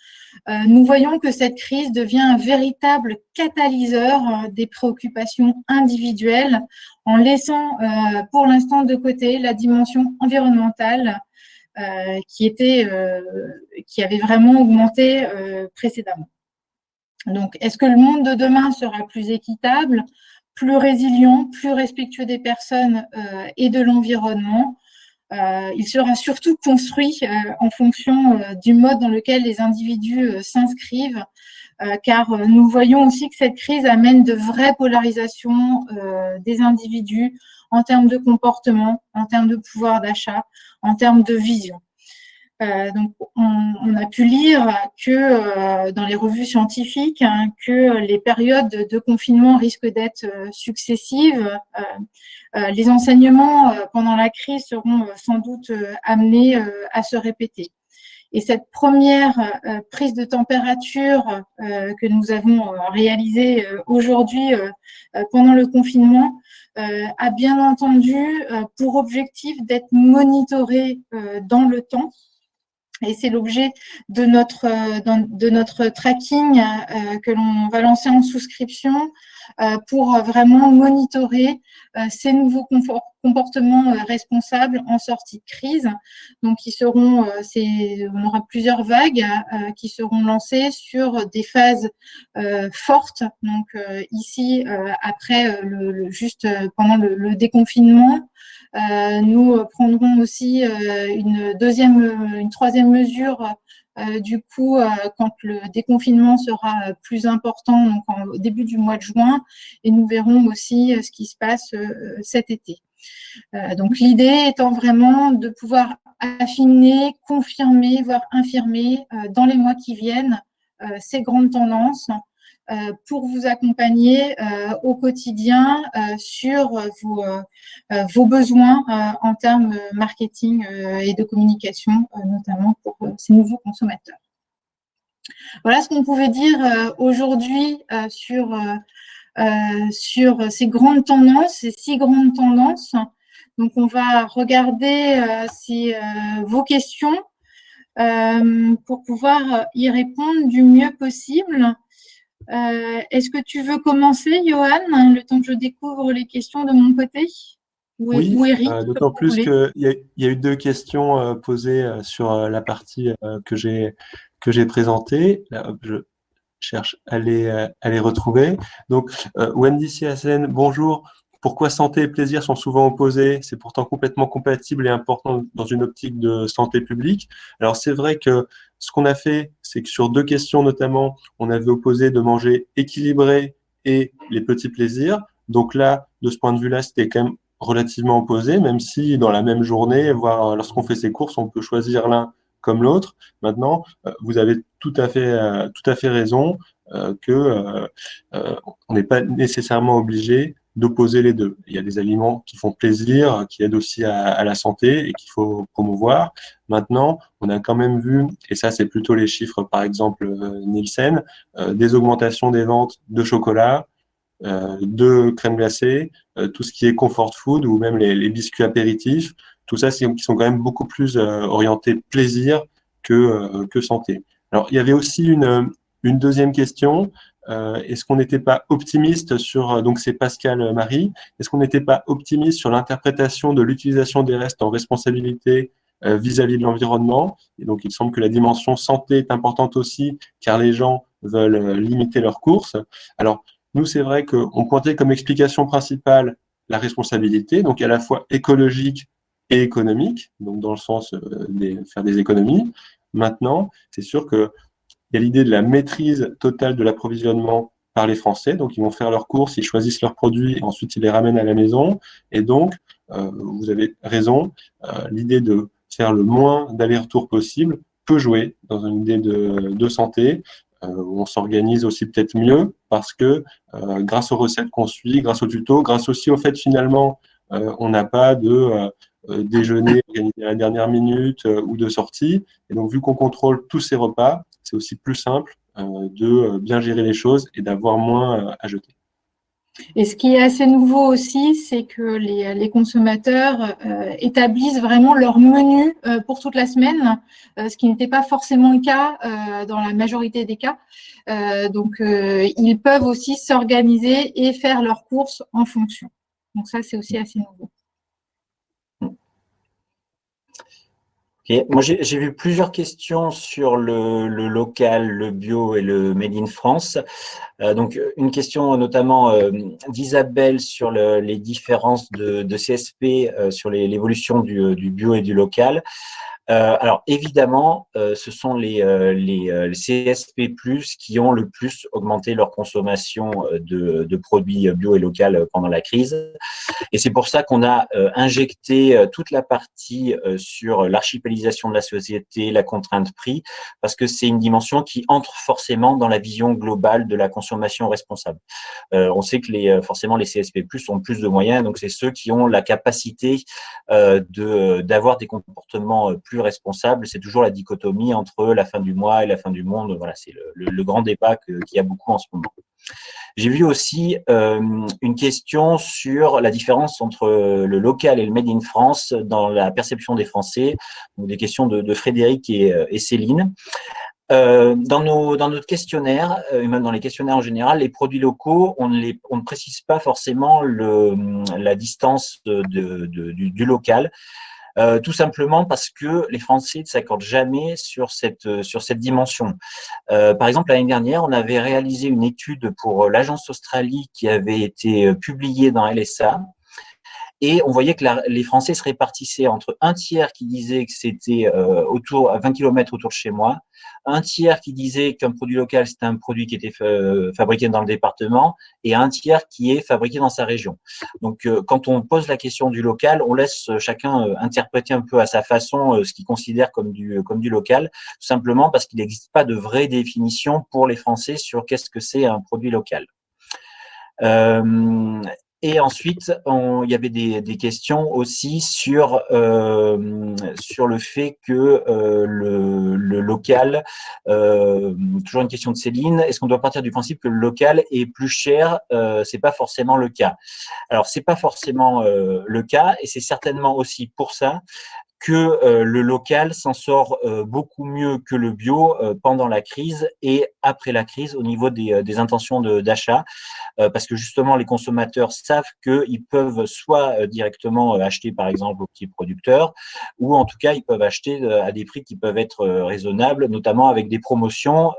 nous voyons que cette crise devient un véritable catalyseur des préoccupations individuelles en laissant pour l'instant de côté la dimension environnementale qui avait vraiment augmenté précédemment. Donc, est-ce que le monde de demain sera plus équitable, plus résilient, plus respectueux des personnes et de l'environnement? Il sera surtout construit en fonction du mode dans lequel les individus s'inscrivent, car nous voyons aussi que cette crise amène de vraies polarisations des individus en termes de comportement, en termes de pouvoir d'achat, en termes de vision. Donc, on a pu lire que dans les revues scientifiques, que les périodes de confinement risquent d'être successives. Les enseignements pendant la crise seront sans doute amenés à se répéter. Et cette première prise de température que nous avons réalisée aujourd'hui pendant le confinement a bien entendu pour objectif d'être monitorée dans le temps. Et c'est l'objet de notre tracking que l'on va lancer en souscription pour vraiment monitorer ces nouveaux comportements responsables en sortie de crise. Donc, on aura plusieurs vagues qui seront lancées sur des phases fortes. Donc, ici, après, juste pendant le déconfinement, nous prendrons aussi une troisième mesure du coup quand le déconfinement sera plus important, donc au début du mois de juin, et nous verrons aussi ce qui se passe cet été. Donc l'idée étant vraiment de pouvoir affiner, confirmer, voire infirmer dans les mois qui viennent ces grandes tendances pour vous accompagner au quotidien sur vos besoins en termes marketing et de communication, notamment pour ces nouveaux consommateurs. Voilà ce qu'on pouvait dire aujourd'hui sur ces grandes tendances, ces 6 grandes tendances. Donc, on va regarder vos questions pour pouvoir y répondre du mieux possible. Est-ce que tu veux commencer, Johan, le temps que je découvre les questions de mon côté?
Oui,
Ou Eric,
d'autant
comme vous
plus
voulez.
qu'il y a eu deux questions posées sur la partie que j'ai présentée. Là, hop, je cherche à les retrouver. Donc, Wendy Siasen, bonjour. Pourquoi santé et plaisir sont souvent opposés? C'est pourtant complètement compatible et important dans une optique de santé publique. Alors, c'est vrai que ce qu'on a fait, c'est que sur deux questions notamment, on avait opposé de manger équilibré et les petits plaisirs. Donc là, de ce point de vue-là, c'était quand même relativement opposé, même si dans la même journée, voire lorsqu'on fait ses courses, on peut choisir l'un comme l'autre. Maintenant, vous avez tout à fait raison que on n'est pas nécessairement obligé d'opposer les deux. Il y a des aliments qui font plaisir, qui aident aussi à la santé et qu'il faut promouvoir. Maintenant, on a quand même vu, et ça c'est plutôt les chiffres par exemple Nielsen, des augmentations des ventes de chocolat, de crème glacée, tout ce qui est comfort food ou même les biscuits apéritifs, tout ça qui sont quand même beaucoup plus orientés plaisir que santé. Alors, il y avait aussi une deuxième question. Est-ce qu'on n'était pas optimiste sur, donc c'est Pascal Marie, est-ce qu'on n'était pas optimiste sur l'interprétation de l'utilisation des restes en responsabilité vis-à-vis de l'environnement? Et donc, il semble que la dimension santé est importante aussi, car les gens veulent limiter leurs courses. Alors, nous, c'est vrai qu'on pointait comme explication principale la responsabilité, donc à la fois écologique et économique, donc dans le sens faire des économies. Maintenant, c'est sûr qu'il y a l'idée de la maîtrise totale de l'approvisionnement par les Français. Donc, ils vont faire leurs courses, ils choisissent leurs produits, et ensuite ils les ramènent à la maison. Et donc, vous avez raison, l'idée de faire le moins d'aller-retour possible peut jouer dans une idée de santé, où on s'organise aussi peut-être mieux parce que grâce aux recettes qu'on suit, grâce aux tutos, grâce aussi au fait finalement, on n'a pas de déjeuner organisé à la dernière minute ou de sortie. Et donc, vu qu'on contrôle tous ces repas, c'est aussi plus simple de bien gérer les choses et d'avoir moins à jeter.
Et ce qui est assez nouveau aussi, c'est que les consommateurs établissent vraiment leur menu pour toute la semaine, ce qui n'était pas forcément le cas dans la majorité des cas. Donc, ils peuvent aussi s'organiser et faire leurs courses en fonction. Donc ça, c'est aussi assez nouveau.
Okay. Moi, j'ai vu plusieurs questions sur le local, le bio et le Made in France. Donc, une question notamment d'Isabelle sur les différences de CSP sur l'évolution du bio et du local. Alors évidemment, ce sont les CSP+ qui ont le plus augmenté leur consommation de produits bio et local pendant la crise. Et c'est pour ça qu'on a injecté toute la partie sur l'archipélisation de la société, la contrainte prix, parce que c'est une dimension qui entre forcément dans la vision globale de la consommation responsable. On sait que forcément les CSP+ ont plus de moyens, donc c'est ceux qui ont la capacité d'avoir des comportements plus responsables. C'est toujours la dichotomie entre la fin du mois et la fin du monde. Voilà, c'est le grand débat qu'il y a beaucoup en ce moment. J'ai vu aussi une question sur la différence entre le local et le Made in France dans la perception des Français, donc des questions de Frédéric et Céline. Dans notre questionnaire, et même dans les questionnaires en général, les produits locaux, on ne précise pas forcément la distance du local. Tout simplement parce que les Français ne s'accordent jamais sur cette dimension. Par exemple, l'année dernière, on avait réalisé une étude pour l'Agence Australie qui avait été publiée dans LSA. Et on voyait que les Français se répartissaient entre un tiers qui disait que c'était autour à 20 km autour de chez moi, un tiers qui disait qu'un produit local, c'était un produit qui était fabriqué dans le département, et un tiers qui est fabriqué dans sa région. Donc, quand on pose la question du local, on laisse chacun interpréter un peu à sa façon ce qu'il considère comme du local, tout simplement parce qu'il n'existe pas de vraie définition pour les Français sur qu'est-ce que c'est un produit local. Et ensuite, il y avait des questions aussi sur le fait que le local, toujours une question de Céline, est-ce qu'on doit partir du principe que le local est plus cher? C'est pas forcément le cas. Alors, c'est pas forcément le cas, et c'est certainement aussi pour ça que le local s'en sort beaucoup mieux que le bio pendant la crise et après la crise au niveau des intentions d'achat, parce que justement les consommateurs savent qu'ils peuvent soit directement acheter par exemple aux petits producteurs, ou en tout cas ils peuvent acheter à des prix qui peuvent être raisonnables, notamment avec des promotions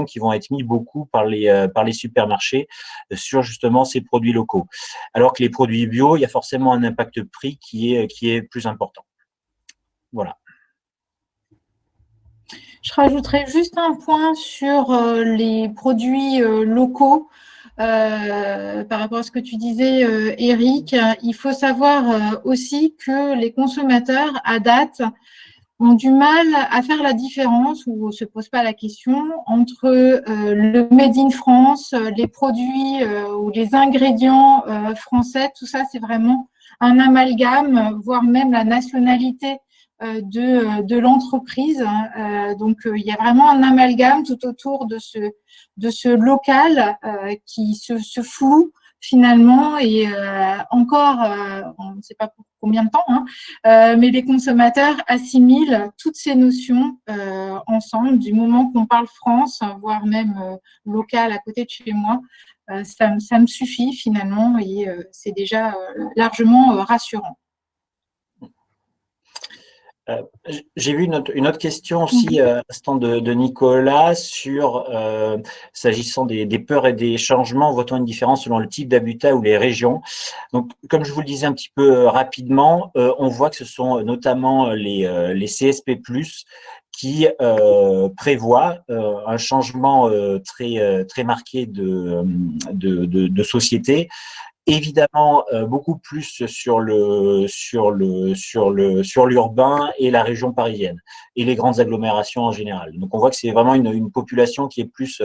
qui vont être mises beaucoup par les supermarchés sur justement ces produits locaux. Alors que les produits bio, il y a forcément un impact prix qui est plus important. Voilà.
Je rajouterais juste un point sur les produits locaux. Par rapport à ce que tu disais, Eric, il faut savoir aussi que les consommateurs, à date, ont du mal à faire la différence ou ne se posent pas la question entre le Made in France, les produits ou les ingrédients français. Tout ça, c'est vraiment un amalgame, voire même la nationalité de l'entreprise. Donc, il y a vraiment un amalgame tout autour de ce local qui se floue finalement et encore, on ne sait pas pour combien de temps, mais les consommateurs assimilent toutes ces notions ensemble. Du moment qu'on parle France, voire même local à côté de chez moi, ça me suffit finalement et c'est déjà largement rassurant.
J'ai vu une autre question aussi à l'instant de Nicolas sur s'agissant des peurs et des changements, votant une différence selon le type d'habitat ou les régions. Donc, comme je vous le disais un petit peu rapidement, on voit que ce sont notamment les CSP+, qui prévoient un changement très marqué de société. Évidemment, beaucoup plus sur l'urbain et la région parisienne et les grandes agglomérations en général. Donc, on voit que c'est vraiment une population qui est plus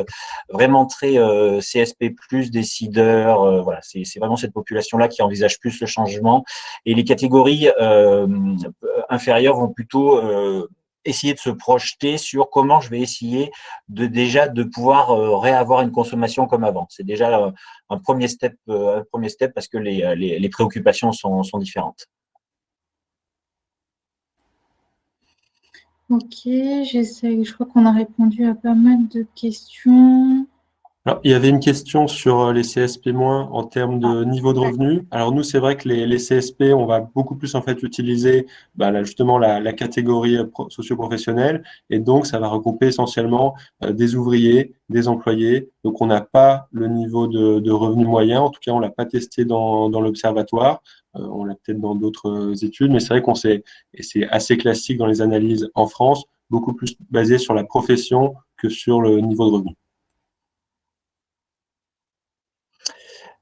vraiment très CSP+, décideur. Voilà, c'est vraiment cette population-là qui envisage plus le changement. Et les catégories inférieures vont plutôt essayer de se projeter sur comment je vais essayer de pouvoir réavoir une consommation comme avant. C'est déjà un premier step parce que les préoccupations sont différentes.
Ok, j'essaie. Je crois qu'on a répondu à pas mal de questions.
Alors, il y avait une question sur les CSP- en termes de niveau de revenu. Alors nous, c'est vrai que les CSP, on va beaucoup plus en fait utiliser là, justement la catégorie socio-professionnelle et donc ça va regrouper essentiellement des ouvriers, des employés. Donc on n'a pas le niveau de revenu moyen, en tout cas on l'a pas testé dans l'observatoire. On l'a peut-être dans d'autres études, mais c'est vrai et c'est assez classique dans les analyses en France, beaucoup plus basé sur la profession que sur le niveau de revenu.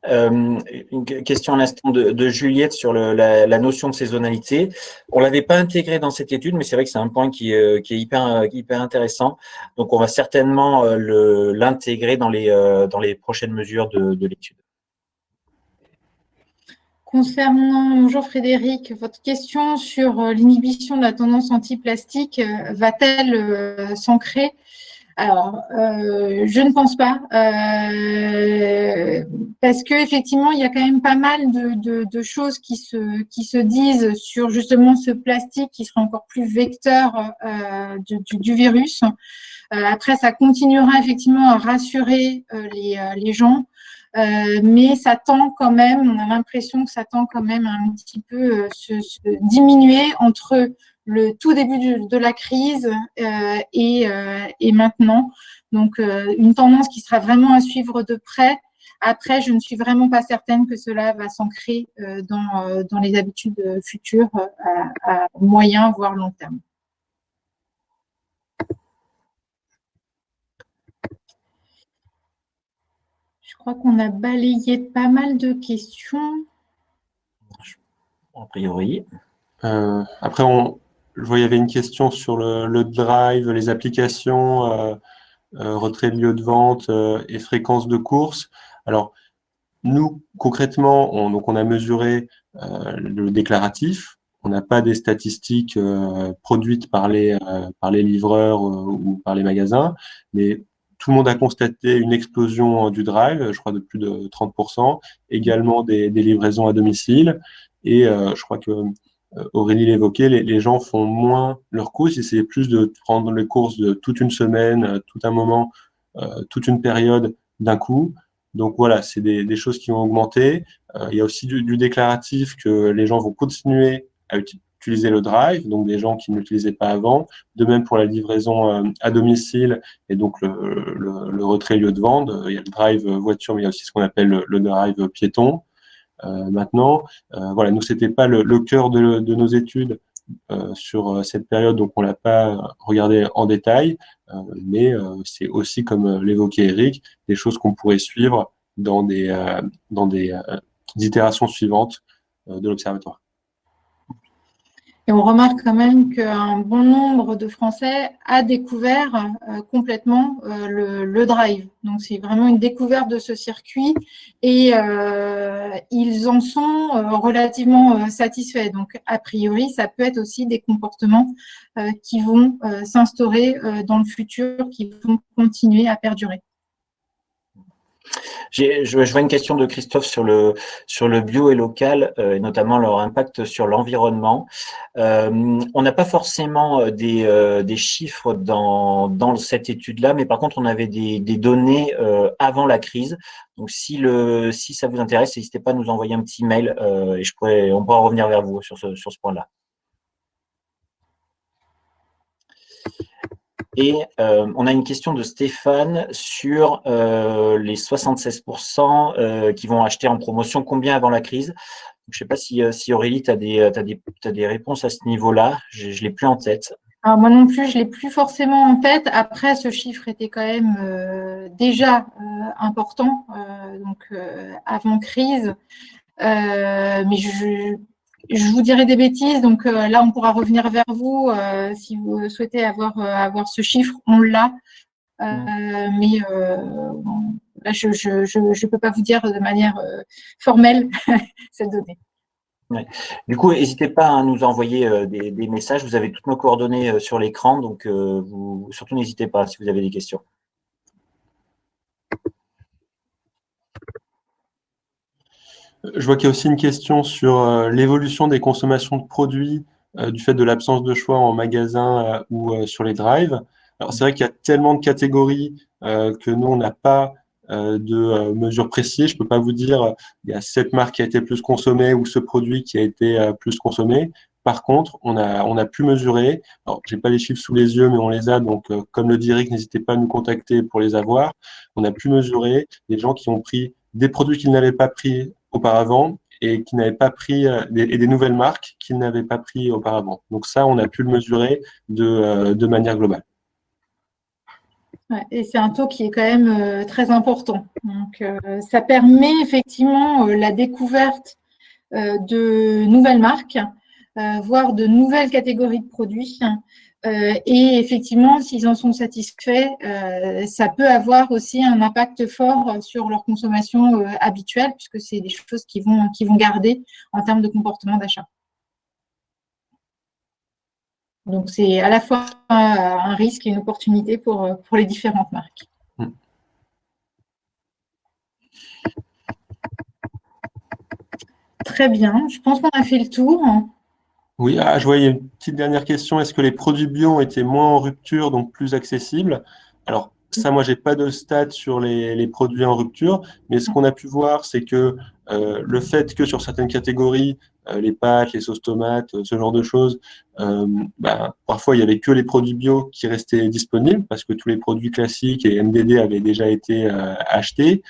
Une question à l'instant de Juliette sur la notion de saisonnalité. On l'avait pas intégré dans cette étude, mais c'est vrai que c'est un point qui est hyper intéressant. Donc, on va certainement l'intégrer dans les prochaines mesures de l'étude.
Bonjour Frédéric, votre question sur l'inhibition de la tendance anti-plastique va-t-elle s'ancrer? Alors, je ne pense pas, parce qu'effectivement, il y a quand même pas mal de choses qui se disent sur justement ce plastique qui sera encore plus vecteur du virus. Après, ça continuera effectivement à rassurer les gens, mais ça tend quand même, on a l'impression que ça tend quand même à un petit peu se diminuer entre le tout début de la crise et maintenant. Donc, une tendance qui sera vraiment à suivre de près. Après, je ne suis vraiment pas certaine que cela va s'ancrer dans les habitudes futures à moyen, voire long terme. Je crois qu'on a balayé pas mal de questions.
A priori.
Après, je vois il y avait une question sur le drive, les applications, retrait de lieu de vente et fréquence de course. Alors, nous, concrètement, on a mesuré le déclaratif. On n'a pas des statistiques produites par les livreurs ou par les magasins, mais tout le monde a constaté une explosion du drive, je crois de plus de 30%, également des livraisons à domicile. Et je crois que Aurélie l'évoquait, les gens font moins leurs courses, ils essaient plus de prendre les courses de toute une semaine, tout un moment, toute une période d'un coup. Donc voilà, c'est des choses qui ont augmenté. Il y a aussi du déclaratif que les gens vont continuer à utiliser le drive, donc des gens qui ne l'utilisaient pas avant. De même pour la livraison à domicile et donc le retrait lieu de vente. Il y a le drive voiture, mais il y a aussi ce qu'on appelle le drive piéton. Maintenant, voilà, nous, c'était pas le cœur de nos études sur cette période, donc on l'a pas regardé en détail, mais c'est aussi, comme l'évoquait Eric, des choses qu'on pourrait suivre dans des itérations suivantes de l'observatoire.
Et on remarque quand même qu'un bon nombre de Français a découvert complètement le drive. Donc, c'est vraiment une découverte de ce circuit et ils en sont relativement satisfaits. Donc, a priori, ça peut être aussi des comportements qui vont s'instaurer dans le futur, qui vont continuer à perdurer.
Je vois une question de Christophe sur le bio et local, et notamment leur impact sur l'environnement. On n'a pas forcément des chiffres dans cette étude-là, mais par contre, on avait des données avant la crise. Donc, si ça vous intéresse, n'hésitez pas à nous envoyer un petit mail et on pourra revenir vers vous sur ce point-là. Et on a une question de Stéphane sur les 76% qui vont acheter en promotion. Combien avant la crise? Je ne sais pas si Aurélie, tu as des réponses à ce niveau-là. Je ne l'ai plus en tête.
Alors, moi non plus, je ne l'ai plus forcément en tête. Après, ce chiffre était quand même déjà important, avant crise. Mais je vous dirai des bêtises, donc là, on pourra revenir vers vous si vous souhaitez avoir ce chiffre, on l'a. Mais là, je ne peux pas vous dire de manière formelle cette donnée.
Ouais. Du coup, n'hésitez pas à nous envoyer des messages. Vous avez toutes nos coordonnées sur l'écran, donc surtout n'hésitez pas si vous avez des questions.
Je vois qu'il y a aussi une question sur l'évolution des consommations de produits du fait de l'absence de choix en magasin ou sur les drives. Alors, c'est vrai qu'il y a tellement de catégories que nous, on n'a pas de mesures précises. Je peux pas vous dire il y a cette marque qui a été plus consommée ou ce produit qui a été plus consommé. Par contre, on a pu mesurer. Alors, j'ai pas les chiffres sous les yeux, mais on les a. Donc, comme le dit Eric, n'hésitez pas à nous contacter pour les avoir. On a pu mesurer des gens qui ont pris des produits qu'ils n'avaient pas pris auparavant et qui n'avaient pas pris des nouvelles marques qu'ils n'avaient pas pris auparavant. Donc ça, on a pu le mesurer de manière globale.
Ouais, et c'est un taux qui est quand même très important. Donc, ça permet effectivement la découverte de nouvelles marques, voire de nouvelles catégories de produits. Et effectivement, s'ils en sont satisfaits, ça peut avoir aussi un impact fort sur leur consommation habituelle, puisque c'est des choses qu'ils vont garder en termes de comportement d'achat. Donc, c'est à la fois un risque et une opportunité pour les différentes marques. Très bien. Je pense qu'on a fait le tour.
Oui, je voyais une petite dernière question. Est-ce que les produits bio ont été moins en rupture, donc plus accessibles? Alors, ça, moi, j'ai pas de stats sur les produits en rupture, mais ce qu'on a pu voir, c'est que le fait que sur certaines catégories, les pâtes, les sauces tomates, ce genre de choses, parfois, il y avait que les produits bio qui restaient disponibles parce que tous les produits classiques et MDD avaient déjà été achetés.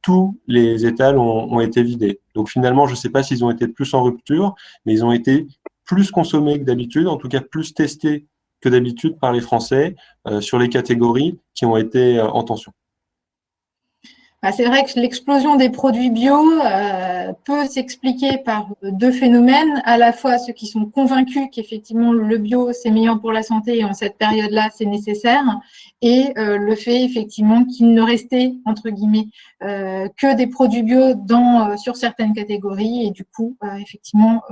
Tous les étals ont été vidés. Donc, finalement, je ne sais pas s'ils ont été plus en rupture, mais ils ont été plus consommés que d'habitude, en tout cas plus testés que d'habitude par les Français sur les catégories qui ont été en tension.
C'est vrai que l'explosion des produits bio peut s'expliquer par deux phénomènes, à la fois ceux qui sont convaincus qu'effectivement le bio c'est meilleur pour la santé et en cette période-là c'est nécessaire, et le fait effectivement qu'il ne restait entre guillemets que des produits bio sur certaines catégories et du coup effectivement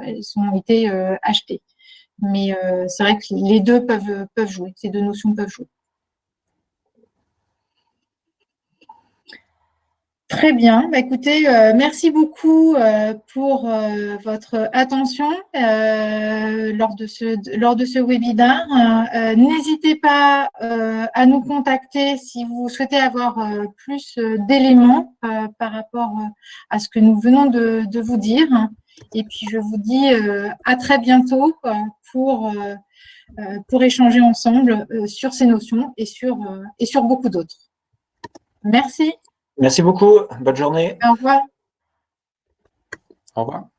elles ont été achetées. Mais c'est vrai que les deux peuvent jouer, ces deux notions peuvent jouer. Très Très bien. Bah, écoutez, merci beaucoup pour votre attention lors de ce webinaire. N'hésitez pas à nous contacter si vous souhaitez avoir plus d'éléments par rapport à ce que nous venons de vous dire. Et puis, je vous dis à très bientôt pour échanger ensemble sur ces notions et sur beaucoup d'autres. Merci.
Merci beaucoup. Bonne journée.
Au revoir.
Au revoir.